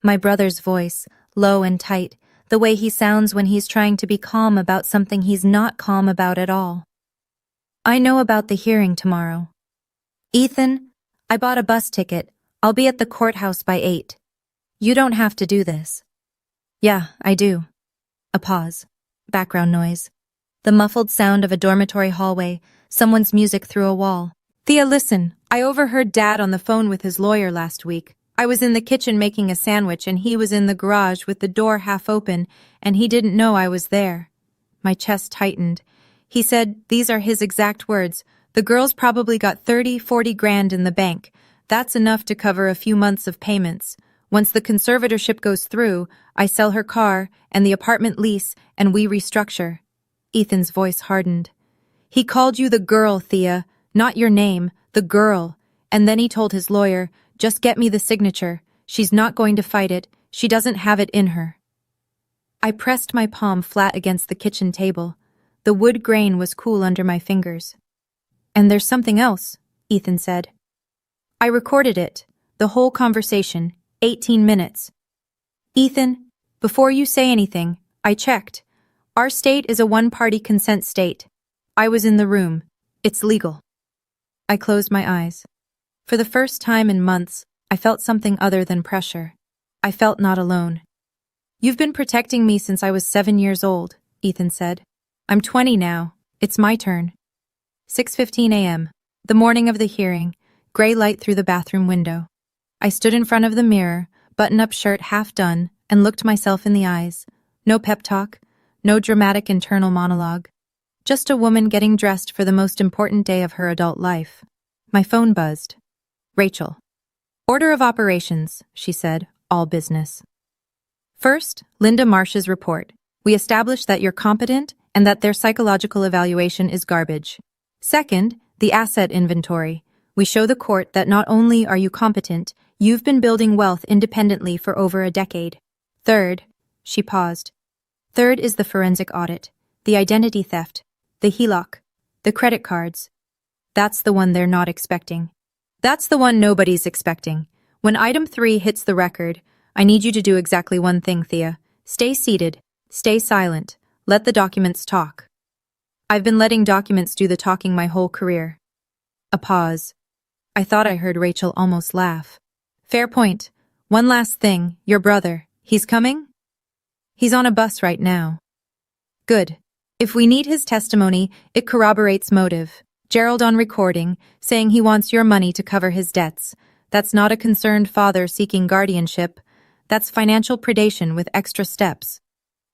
My brother's voice, low and tight, the way he sounds when he's trying to be calm about something he's not calm about at all. I know about the hearing tomorrow. Ethan, I bought a bus ticket. I'll be at the courthouse by 8. You don't have to do this. Yeah, I do. A pause. Background noise. The muffled sound of a dormitory hallway, someone's music through a wall. Thea, listen, I overheard Dad on the phone with his lawyer last week. I was in the kitchen making a sandwich and he was in the garage with the door half open and he didn't know I was there. My chest tightened. He said, these are his exact words, the girl's probably got 30-40 grand in the bank. That's enough to cover a few months of payments. Once the conservatorship goes through, I sell her car and the apartment lease and we restructure. Ethan's voice hardened. He called you the girl, Thea, not your name, the girl. And then he told his lawyer, just get me the signature. She's not going to fight it. She doesn't have it in her. I pressed my palm flat against the kitchen table. The wood grain was cool under my fingers. And there's something else, Ethan said. I recorded it, the whole conversation, 18 minutes. Ethan, before you say anything, I checked. Our state is a one-party consent state. I was in the room. It's legal. I closed my eyes. For the first time in months, I felt something other than pressure. I felt not alone. You've been protecting me since I was 7 years old, Ethan said. I'm 20 now. It's my turn. 6:15 a.m. The morning of the hearing, gray light through the bathroom window. I stood in front of the mirror, button-up shirt half done, and looked myself in the eyes. No pep talk, no dramatic internal monologue. Just a woman getting dressed for the most important day of her adult life. My phone buzzed. Rachel. Order of operations, she said, all business. First, Linda Marsh's report. We established that you're competent and that their psychological evaluation is garbage. Second, the asset inventory. We show the court that not only are you competent, you've been building wealth independently for over a decade. Third, she paused. Third is the forensic audit, the identity theft, the HELOC, the credit cards. That's the one they're not expecting. That's the one nobody's expecting. When item 3 hits the record, I need you to do exactly one thing, Thea. Stay seated, stay silent, let the documents talk. I've been letting documents do the talking my whole career. A pause. I thought I heard Rachel almost laugh. Fair point. One last thing, your brother, he's coming? He's on a bus right now. Good. If we need his testimony, it corroborates motive. Gerald on recording, saying he wants your money to cover his debts. That's not a concerned father seeking guardianship. That's financial predation with extra steps.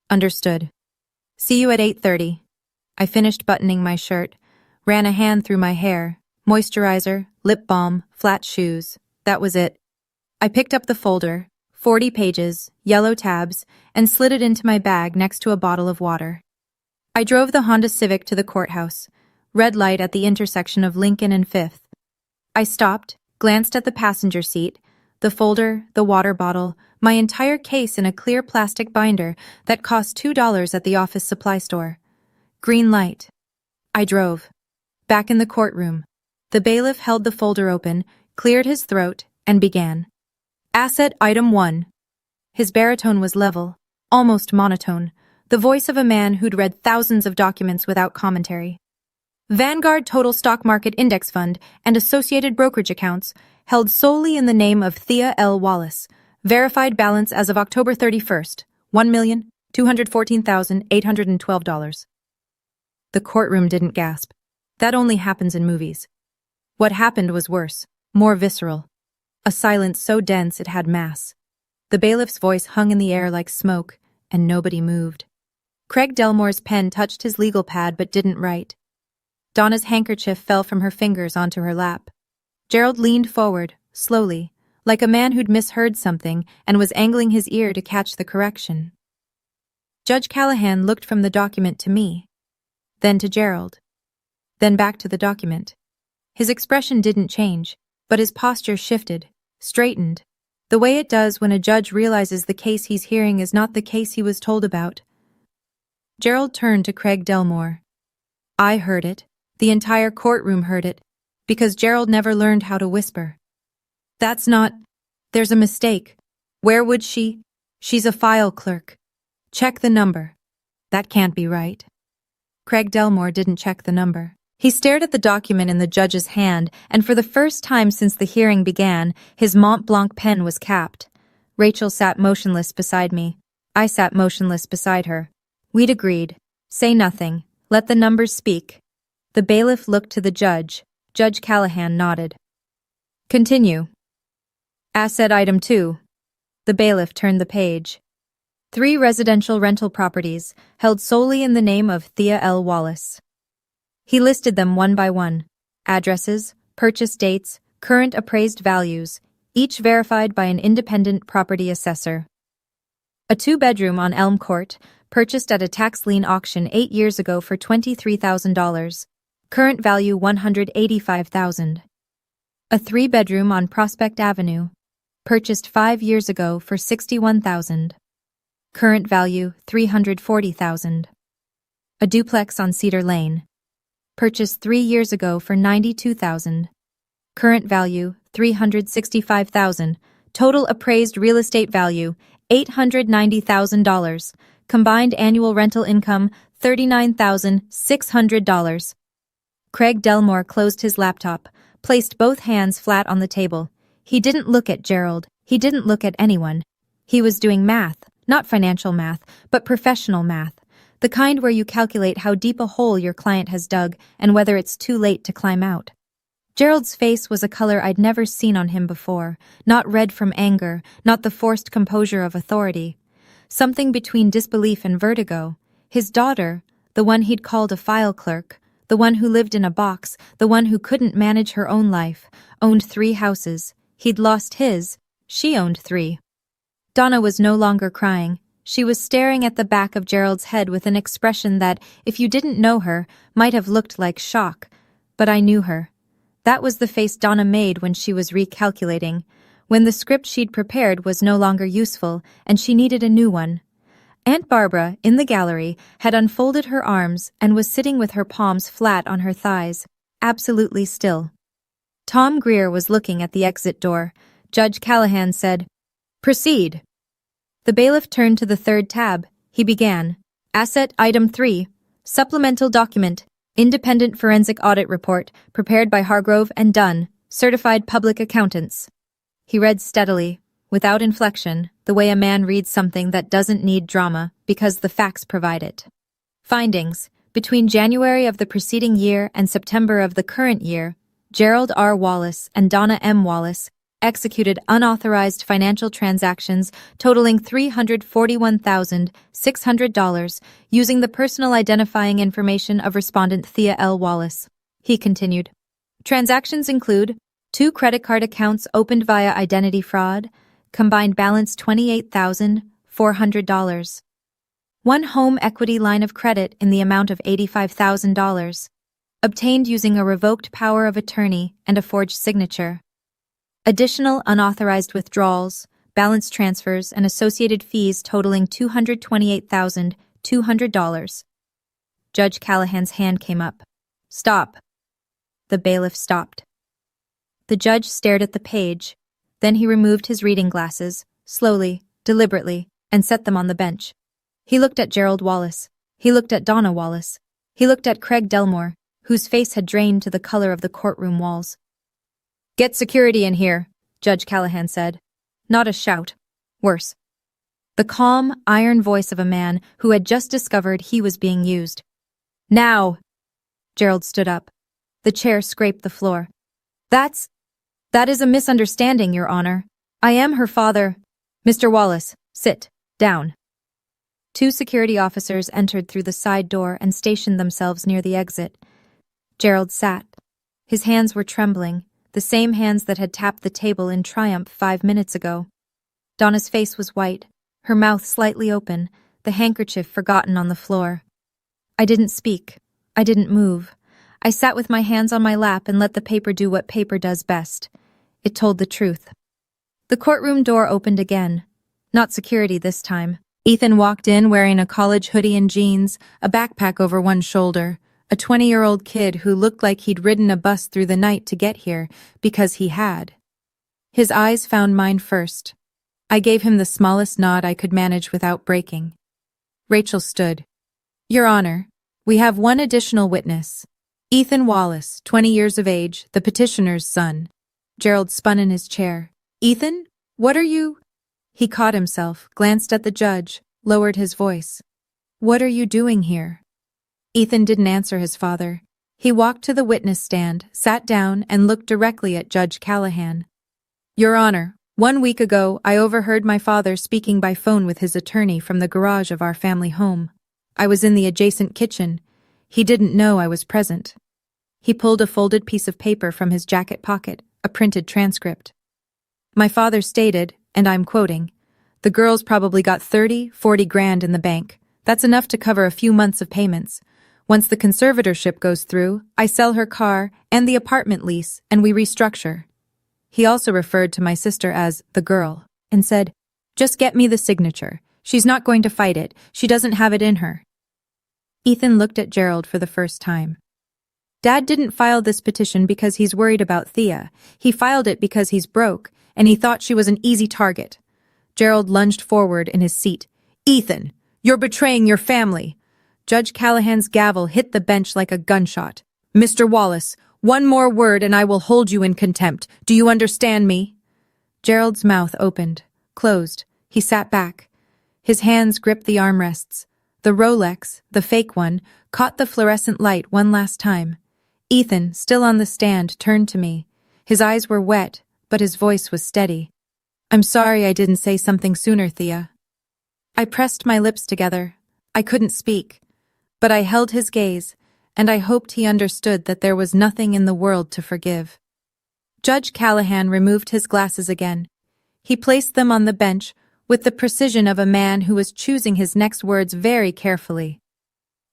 Understood. See you at 8:30. I finished buttoning my shirt, ran a hand through my hair, moisturizer, lip balm, flat shoes. That was it. I picked up the folder, 40 pages, yellow tabs, and slid it into my bag next to a bottle of water. I drove the Honda Civic to the courthouse, red light at the intersection of Lincoln and 5th. I stopped, glanced at the passenger seat, the folder, the water bottle, my entire case in a clear plastic binder that cost $2 at the office supply store. Green light. I drove. Back in the courtroom, the bailiff held the folder open, cleared his throat, and began. Asset item 1. His baritone was level, almost monotone, the voice of a man who'd read thousands of documents without commentary. Vanguard Total Stock Market Index Fund and associated brokerage accounts held solely in the name of Thea L. Wallace. Verified balance as of October 31st, $1,214,812. The courtroom didn't gasp. That only happens in movies. What happened was worse, more visceral. A silence so dense it had mass. The bailiff's voice hung in the air like smoke, and nobody moved. Craig Delmore's pen touched his legal pad but didn't write. Donna's handkerchief fell from her fingers onto her lap. Gerald leaned forward, slowly, like a man who'd misheard something and was angling his ear to catch the correction. Judge Callahan looked from the document to me, then to Gerald, then back to the document. His expression didn't change, but his posture shifted, straightened, the way it does when a judge realizes the case he's hearing is not the case he was told about. Gerald turned to Craig Delmore. I heard it. The entire courtroom heard it, because Gerald never learned how to whisper. That's not... There's a mistake. Where would she? She's a file clerk. Check the number. That can't be right. Craig Delmore didn't check the number. He stared at the document in the judge's hand, and for the first time since the hearing began, his Mont Blanc pen was capped. Rachel sat motionless beside me. I sat motionless beside her. We'd agreed. Say nothing. Let the numbers speak. The bailiff looked to the judge. Judge Callahan nodded. Continue. Asset item 2. The bailiff turned the page. 3 residential rental properties, held solely in the name of Thea L. Wallace. He listed them one by one. Addresses, purchase dates, current appraised values, each verified by an independent property assessor. A 2-bedroom on Elm Court, purchased at a tax lien auction 8 years ago for $23,000. Current value $185,000. A 3-bedroom on Prospect Avenue, purchased 5 years ago for $61,000. Current value $340,000. A duplex on Cedar Lane, purchased 3 years ago for $92,000. Current value $365,000. Total appraised real estate value $890,000. Combined annual rental income $39,600. Craig Delmore closed his laptop, placed both hands flat on the table. He didn't look at Gerald. He didn't look at anyone. He was doing math, not financial math, but professional math. The kind where you calculate how deep a hole your client has dug and whether it's too late to climb out. Gerald's face was a color I'd never seen on him before, not red from anger, not the forced composure of authority. Something between disbelief and vertigo. His daughter, the one he'd called a file clerk, the one who lived in a box, the one who couldn't manage her own life, owned 3 houses. He'd lost his, she owned 3. Donna was no longer crying. She was staring at the back of Gerald's head with an expression that, if you didn't know her, might have looked like shock. But I knew her. That was the face Donna made when she was recalculating, when the script she'd prepared was no longer useful and she needed a new one. Aunt Barbara, in the gallery, had unfolded her arms and was sitting with her palms flat on her thighs, absolutely still. Tom Greer was looking at the exit door. Judge Callahan said, "Proceed." The bailiff turned to the 3rd tab. He began. Asset item 3. Supplemental document. Independent forensic audit report, prepared by Hargrove and Dunn, certified public accountants. He read steadily, without inflection, the way a man reads something that doesn't need drama because the facts provide it. Findings. Between January of the preceding year and September of the current year, Gerald R. Wallace and Donna M. Wallace executed unauthorized financial transactions totaling $341,600 using the personal identifying information of respondent Thea L. Wallace. He continued. Transactions include 2 credit card accounts opened via identity fraud, combined balance $28,400. 1 home equity line of credit in the amount of $85,000, obtained using a revoked power of attorney and a forged signature. Additional unauthorized withdrawals, balance transfers, and associated fees totaling $228,200. Judge Callahan's hand came up. Stop. The bailiff stopped. The judge stared at the page. Then he removed his reading glasses, slowly, deliberately, and set them on the bench. He looked at Gerald Wallace. He looked at Donna Wallace. He looked at Craig Delmore, whose face had drained to the color of the courtroom walls. "Get security in here," Judge Callahan said. Not a shout. Worse. The calm, iron voice of a man who had just discovered he was being used. "Now!" Gerald stood up. The chair scraped the floor. That is a misunderstanding, Your Honor. I am her father." "Mr. Wallace, sit down." Two security officers entered through the side door and stationed themselves near the exit. Gerald sat. His hands were trembling, the same hands that had tapped the table in triumph 5 minutes ago. Donna's face was white, her mouth slightly open, the handkerchief forgotten on the floor. I didn't speak. I didn't move. I sat with my hands on my lap and let the paper do what paper does best. It told the truth. The courtroom door opened again. Not security this time. Ethan walked in wearing a college hoodie and jeans, a backpack over one shoulder, a 20-year-old kid who looked like he'd ridden a bus through the night to get here, because he had. His eyes found mine first. I gave him the smallest nod I could manage without breaking. Rachel stood. "Your Honor, we have one additional witness. Ethan Wallace, 20 years of age, the petitioner's son." Gerald spun in his chair. "Ethan, what are you—" He caught himself, glanced at the judge, lowered his voice. "What are you doing here?" Ethan didn't answer his father. He walked to the witness stand, sat down, and looked directly at Judge Callahan. "Your Honor, 1 week ago, I overheard my father speaking by phone with his attorney from the garage of our family home. I was in the adjacent kitchen. He didn't know I was present." He pulled a folded piece of paper from his jacket pocket, a printed transcript. "My father stated, and I'm quoting, 'The girls probably got 30-40 grand in the bank. That's enough to cover a few months of payments. Once the conservatorship goes through, I sell her car and the apartment lease, and we restructure.' He also referred to my sister as the girl and said, 'Just get me the signature. She's not going to fight it. She doesn't have it in her.'" Ethan looked at Gerald for the first time. "Dad didn't file this petition because he's worried about Thea. He filed it because he's broke, and he thought she was an easy target." Gerald lunged forward in his seat. "Ethan, you're betraying your family." Judge Callahan's gavel hit the bench like a gunshot. "Mr. Wallace, one more word and I will hold you in contempt. Do you understand me?" Gerald's mouth opened, closed. He sat back. His hands gripped the armrests. The Rolex, the fake one, caught the fluorescent light one last time. Ethan, still on the stand, turned to me. His eyes were wet, but his voice was steady. "I'm sorry I didn't say something sooner, Thea." I pressed my lips together. I couldn't speak. But I held his gaze, and I hoped he understood that there was nothing in the world to forgive. Judge Callahan removed his glasses again. He placed them on the bench with the precision of a man who was choosing his next words very carefully.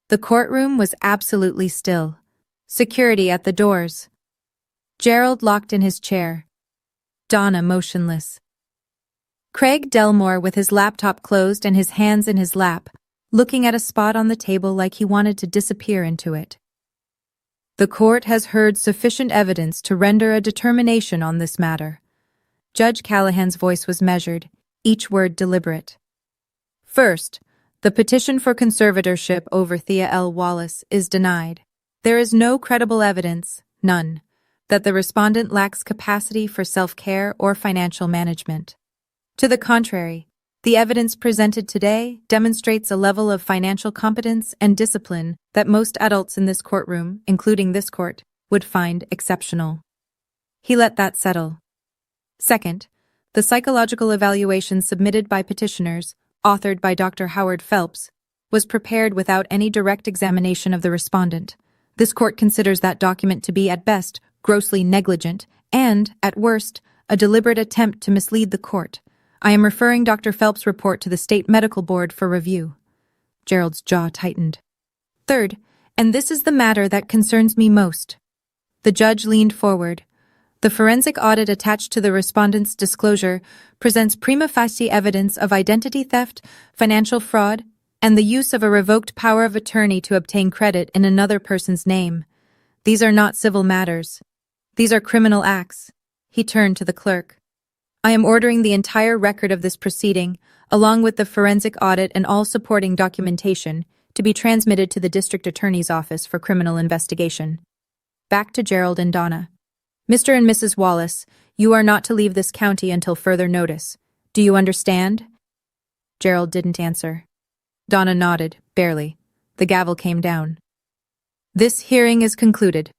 The courtroom was absolutely still. Security at the doors. Gerald locked in his chair. Donna motionless. Craig Delmore with his laptop closed and his hands in his lap, looking at a spot on the table like he wanted to disappear into it. "The court has heard sufficient evidence to render a determination on this matter." Judge Callahan's voice was measured, each word deliberate. "First, the petition for conservatorship over Thea L. Wallace is denied. There is no credible evidence, none, that the respondent lacks capacity for self-care or financial management. To the contrary, the evidence presented today demonstrates a level of financial competence and discipline that most adults in this courtroom, including this court, would find exceptional." He let that settle. Second, the psychological evaluation submitted by petitioners, authored by Dr. Howard Phelps, was prepared without any direct examination of the respondent. This court considers that document to be, at best, grossly negligent and, at worst, a deliberate attempt to mislead the court. I am referring Dr. Phelps' report to the State Medical Board for review. Gerald's jaw tightened. Third, and this is the matter that concerns me most. The judge leaned forward. The forensic audit attached to the respondent's disclosure presents prima facie evidence of identity theft, financial fraud, and the use of a revoked power of attorney to obtain credit in another person's name. These are not civil matters. These are criminal acts. He turned to the clerk. I am ordering the entire record of this proceeding, along with the forensic audit and all supporting documentation, to be transmitted to the district attorney's office for criminal investigation. Back to Gerald and Donna. Mr. and Mrs. Wallace, you are not to leave this county until further notice. Do you understand? Gerald didn't answer. Donna nodded, barely. The gavel came down. This hearing is concluded.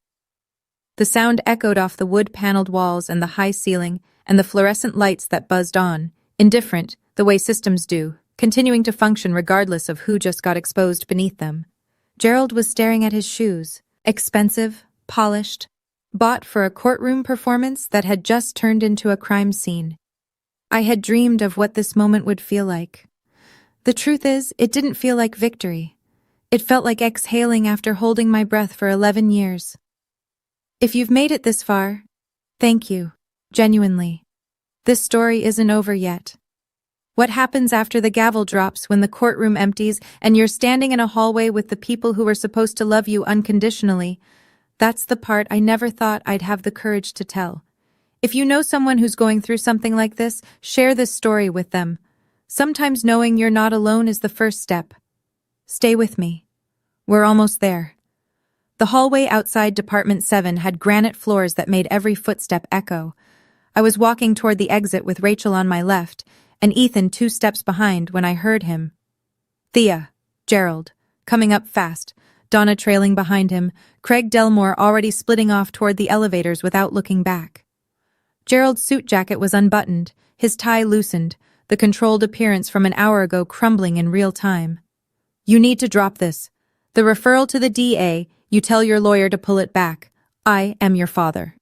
The sound echoed off the wood-paneled walls and the high ceiling and the fluorescent lights that buzzed on, indifferent, the way systems do, continuing to function regardless of who just got exposed beneath them. Gerald was staring at his shoes, expensive, polished, bought for a courtroom performance that had just turned into a crime scene. I had dreamed of what this moment would feel like. The truth is, it didn't feel like victory. It felt like exhaling after holding my breath for 11 years. If you've made it this far, thank you, genuinely. This story isn't over yet. What happens after the gavel drops when the courtroom empties and you're standing in a hallway with the people who were supposed to love you unconditionally? That's the part I never thought I'd have the courage to tell. If you know someone who's going through something like this, share this story with them. Sometimes knowing you're not alone is the first step. Stay with me. We're almost there. The hallway outside Department 7 had granite floors that made every footstep echo. I was walking toward the exit with Rachel on my left, and Ethan 2 steps behind when I heard him. Thea, Gerald, coming up fast, Donna trailing behind him, Craig Delmore already splitting off toward the elevators without looking back. Gerald's suit jacket was unbuttoned, his tie loosened, the controlled appearance from an hour ago crumbling in real time. You need to drop this. The referral to the DA, you tell your lawyer to pull it back. I am your father.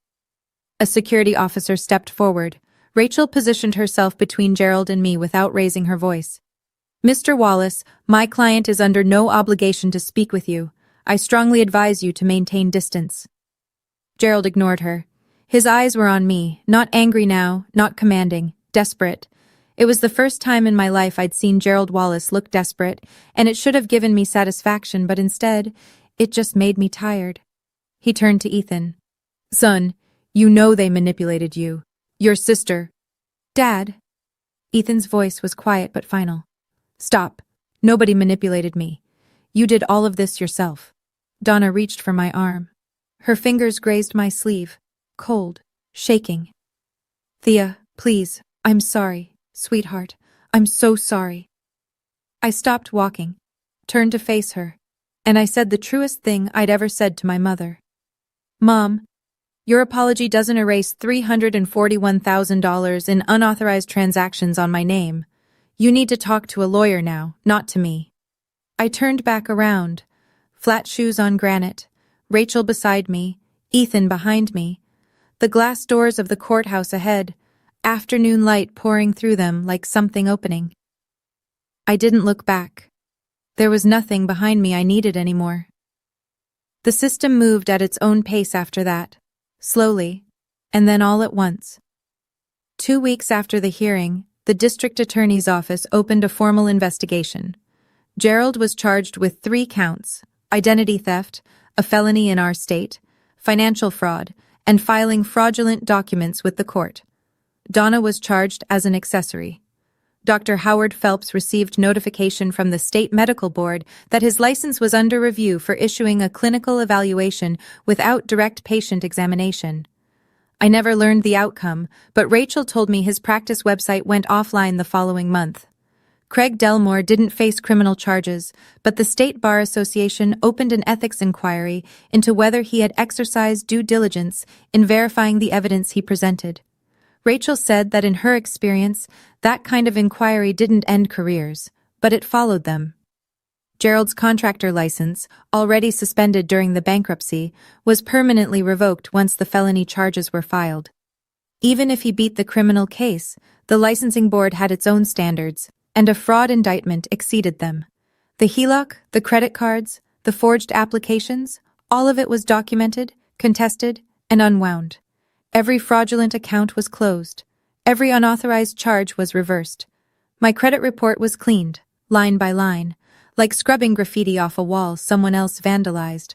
A security officer stepped forward. Rachel positioned herself between Gerald and me without raising her voice. Mr. Wallace, my client is under no obligation to speak with you. I strongly advise you to maintain distance. Gerald ignored her. His eyes were on me, not angry now, not commanding, desperate. It was the first time in my life I'd seen Gerald Wallace look desperate, and it should have given me satisfaction, but instead, it just made me tired. He turned to Ethan. Son, you know they manipulated you. Your sister. Dad. Ethan's voice was quiet but final. Stop. Nobody manipulated me. You did all of this yourself. Donna reached for my arm. Her fingers grazed my sleeve, cold, shaking. Thea, please, I'm sorry, sweetheart. I'm so sorry. I stopped walking, turned to face her, and I said the truest thing I'd ever said to my mother. Mom, your apology doesn't erase $341,000 in unauthorized transactions on my name. You need to talk to a lawyer now, not to me. I turned back around, flat shoes on granite, Rachel beside me, Ethan behind me, the glass doors of the courthouse ahead, afternoon light pouring through them like something opening. I didn't look back. There was nothing behind me I needed anymore. The system moved at its own pace after that, slowly, and then all at once. 2 weeks after the hearing, the district attorney's office opened a formal investigation. Gerald was charged with 3 counts: identity theft, a felony in our state, financial fraud, and filing fraudulent documents with the court. Donna was charged as an accessory. Dr. Howard Phelps received notification from the state medical board that his license was under review for issuing a clinical evaluation without direct patient examination. I never learned the outcome, but Rachel told me his practice website went offline the following month. Craig Delmore didn't face criminal charges, but the State Bar Association opened an ethics inquiry into whether he had exercised due diligence in verifying the evidence he presented. Rachel said that in her experience, that kind of inquiry didn't end careers, but it followed them. Gerald's contractor license, already suspended during the bankruptcy, was permanently revoked once the felony charges were filed. Even if he beat the criminal case, the licensing board had its own standards, and a fraud indictment exceeded them. The HELOC, the credit cards, the forged applications, all of it was documented, contested, and unwound. Every fraudulent account was closed. Every unauthorized charge was reversed. My credit report was cleaned, line by line, like scrubbing graffiti off a wall someone else vandalized.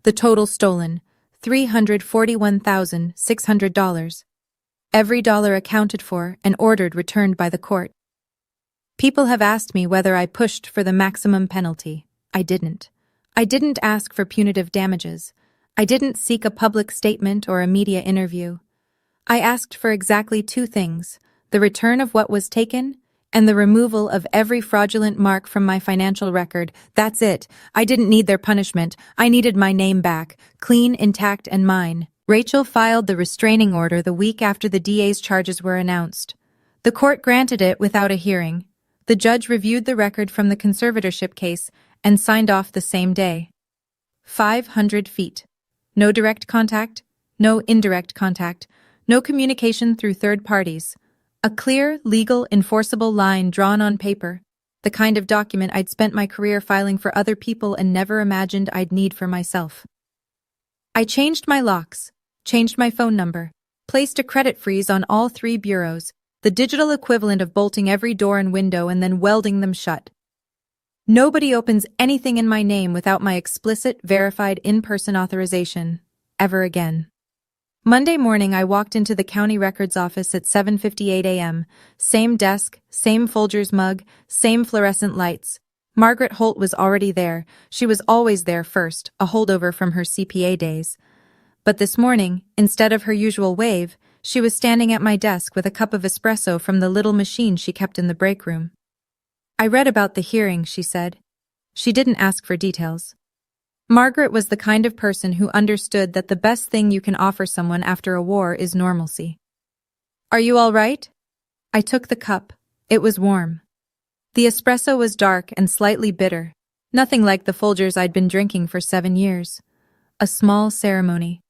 The total stolen, $341,600. Every dollar accounted for and ordered returned by the court. People have asked me whether I pushed for the maximum penalty. I didn't. I didn't ask for punitive damages. I didn't seek a public statement or a media interview. I asked for exactly two things: the return of what was taken and the removal of every fraudulent mark from my financial record. That's it. I didn't need their punishment. I needed my name back, clean, intact, and mine. Rachel filed the restraining order the week after the DA's charges were announced. The court granted it without a hearing. The judge reviewed the record from the conservatorship case and signed off the same day. 500 feet. No direct contact, no indirect contact, no communication through third parties. A clear, legal, enforceable line drawn on paper, the kind of document I'd spent my career filing for other people and never imagined I'd need for myself. I changed my locks, changed my phone number, placed a credit freeze on all 3 bureaus, the digital equivalent of bolting every door and window and then welding them shut. Nobody opens anything in my name without my explicit, verified in-person authorization, ever again. Monday morning, I walked into the county records office at 7:58 a.m. Same desk, same Folgers mug, same fluorescent lights. Margaret Holt was already there. She was always there first, a holdover from her CPA days. But this morning, instead of her usual wave, she was standing at my desk with a cup of espresso from the little machine she kept in the break room. I read about the hearing, she said. She didn't ask for details. Margaret was the kind of person who understood that the best thing you can offer someone after a war is normalcy. Are you all right? I took the cup. It was warm. The espresso was dark and slightly bitter, nothing like the Folgers I'd been drinking for 7 years. A small ceremony.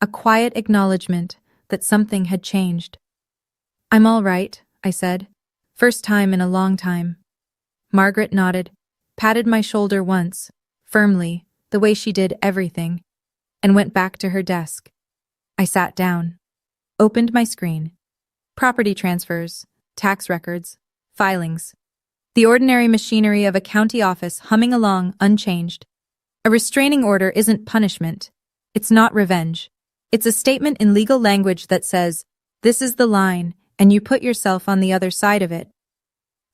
A quiet acknowledgement that something had changed. I'm all right, I said. First time in a long time. Margaret nodded, patted my shoulder once, firmly, the way she did everything, and went back to her desk. I sat down, opened my screen. Property transfers, tax records, filings. The ordinary machinery of a county office humming along unchanged. A restraining order isn't punishment. It's not revenge. It's a statement in legal language that says, this is the line, and you put yourself on the other side of it.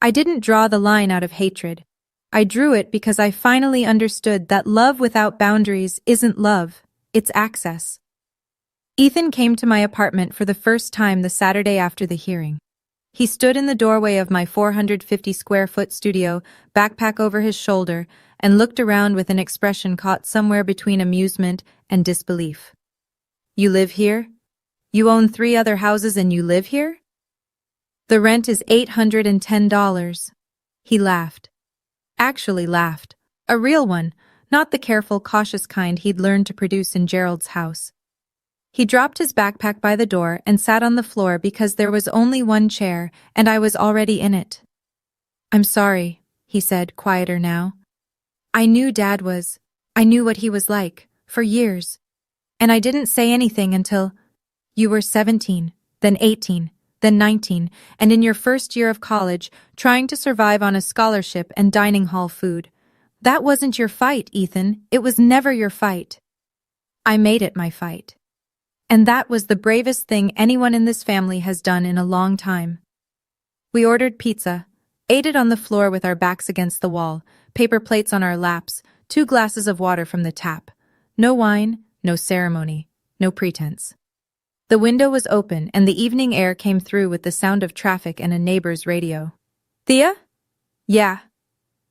I didn't draw the line out of hatred. I drew it because I finally understood that love without boundaries isn't love, it's access. Ethan came to my apartment for the first time the Saturday after the hearing. He stood in the doorway of my 450-square-foot studio, backpack over his shoulder, and looked around with an expression caught somewhere between amusement and disbelief. You live here? You own 3 other houses and you live here? The rent is $810. He laughed. Actually laughed. A real one, not the careful, cautious kind he'd learned to produce in Gerald's house. He dropped his backpack by the door and sat on the floor because there was only one chair and I was already in it. I'm sorry, he said, quieter now. I knew what he was like, for years. And I didn't say anything until you were 17, then 18, then 19, and in your first year of college, trying to survive on a scholarship and dining hall food. That wasn't your fight, Ethan. It was never your fight. I made it my fight. And that was the bravest thing anyone in this family has done in a long time. We ordered pizza, ate it on the floor with our backs against the wall, paper plates on our laps, 2 glasses of water from the tap. No wine, no ceremony, no pretense. The window was open and the evening air came through with the sound of traffic and a neighbor's radio. Thea? Yeah.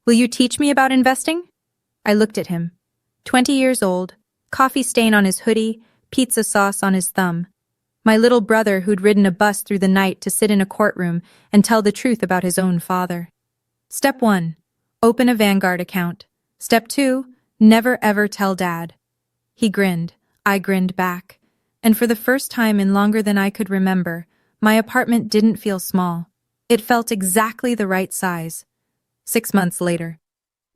Will you teach me about investing? I looked at him. 20 years old, coffee stain on his hoodie, pizza sauce on his thumb. My little brother who'd ridden a bus through the night to sit in a courtroom and tell the truth about his own father. Step 1. Open a Vanguard account. Step 2. Never ever tell Dad. He grinned. I grinned back. And for the first time in longer than I could remember, my apartment didn't feel small. It felt exactly the right size. 6 months later,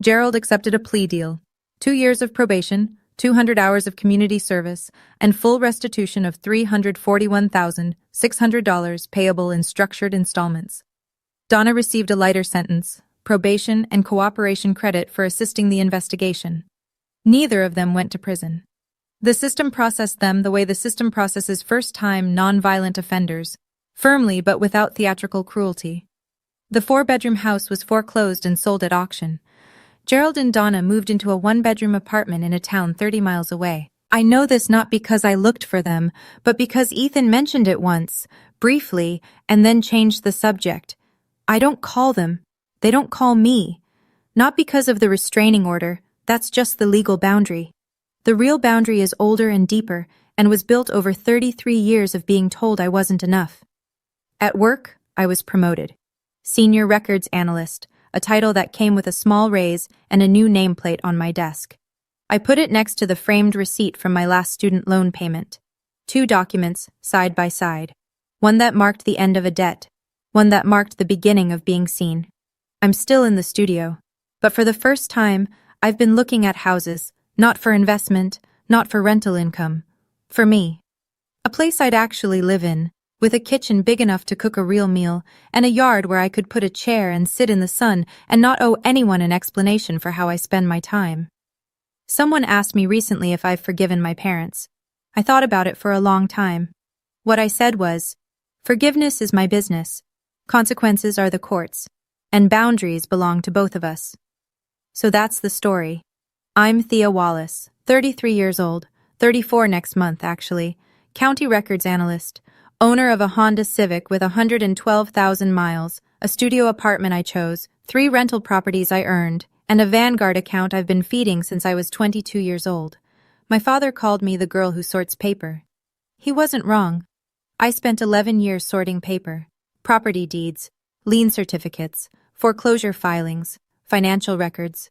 Gerald accepted a plea deal. 2 years of probation, 200 hours of community service, and full restitution of $341,600 payable in structured installments. Donna received a lighter sentence, probation and cooperation credit for assisting the investigation. Neither of them went to prison. The system processed them the way the system processes first-time, non-violent offenders, firmly but without theatrical cruelty. The 4-bedroom house was foreclosed and sold at auction. Gerald and Donna moved into a 1-bedroom apartment in a town 30 miles away. I know this not because I looked for them, but because Ethan mentioned it once, briefly, and then changed the subject. I don't call them. They don't call me. Not because of the restraining order, that's just the legal boundary. The real boundary is older and deeper, and was built over 33 years of being told I wasn't enough. At work, I was promoted. Senior Records Analyst, a title that came with a small raise and a new nameplate on my desk. I put it next to the framed receipt from my last student loan payment. 2 documents, side by side. One that marked the end of a debt. One that marked the beginning of being seen. I'm still in the studio, but for the first time, I've been looking at houses, not for investment, not for rental income. For me. A place I'd actually live in, with a kitchen big enough to cook a real meal, and a yard where I could put a chair and sit in the sun and not owe anyone an explanation for how I spend my time. Someone asked me recently if I've forgiven my parents. I thought about it for a long time. What I said was, forgiveness is my business, consequences are the court's, and boundaries belong to both of us. So that's the story. I'm Thea Wallace, 33 years old, 34 next month actually, county records analyst, owner of a Honda Civic with 112,000 miles, a studio apartment I chose, 3 rental properties I earned, and a Vanguard account I've been feeding since I was 22 years old. My father called me the girl who sorts paper. He wasn't wrong. I spent 11 years sorting paper, property deeds, lien certificates, foreclosure filings, financial records.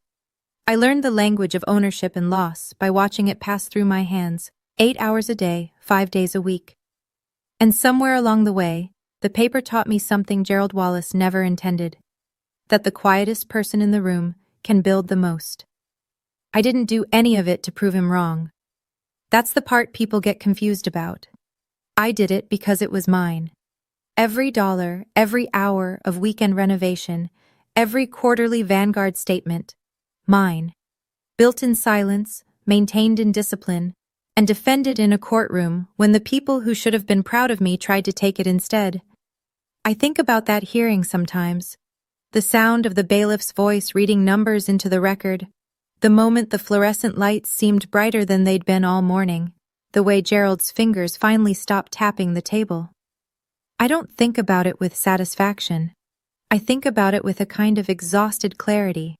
I learned the language of ownership and loss by watching it pass through my hands, 8 hours a day, 5 days a week. And somewhere along the way, the paper taught me something Gerald Wallace never intended. That the quietest person in the room can build the most. I didn't do any of it to prove him wrong. That's the part people get confused about. I did it because it was mine. Every dollar, every hour of weekend renovation, every quarterly Vanguard statement, mine. Built in silence, maintained in discipline, and defended in a courtroom when the people who should have been proud of me tried to take it instead. I think about that hearing sometimes. The sound of the bailiff's voice reading numbers into the record. The moment the fluorescent lights seemed brighter than they'd been all morning. The way Gerald's fingers finally stopped tapping the table. I don't think about it with satisfaction. I think about it with a kind of exhausted clarity.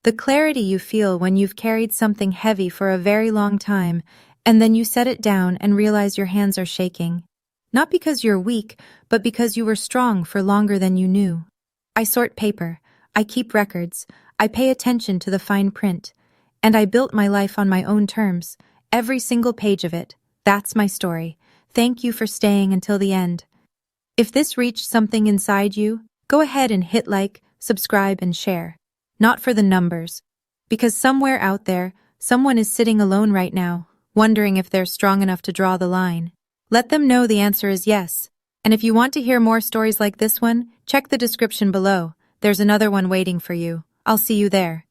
The clarity you feel when you've carried something heavy for a very long time, and then you set it down and realize your hands are shaking. Not because you're weak, but because you were strong for longer than you knew. I sort paper, I keep records, I pay attention to the fine print, and I built my life on my own terms, every single page of it. That's my story. Thank you for staying until the end. If this reached something inside you, go ahead and hit like, subscribe, and share. Not for the numbers. Because somewhere out there, someone is sitting alone right now, wondering if they're strong enough to draw the line. Let them know the answer is yes. And if you want to hear more stories like this one, check the description below. There's another one waiting for you. I'll see you there.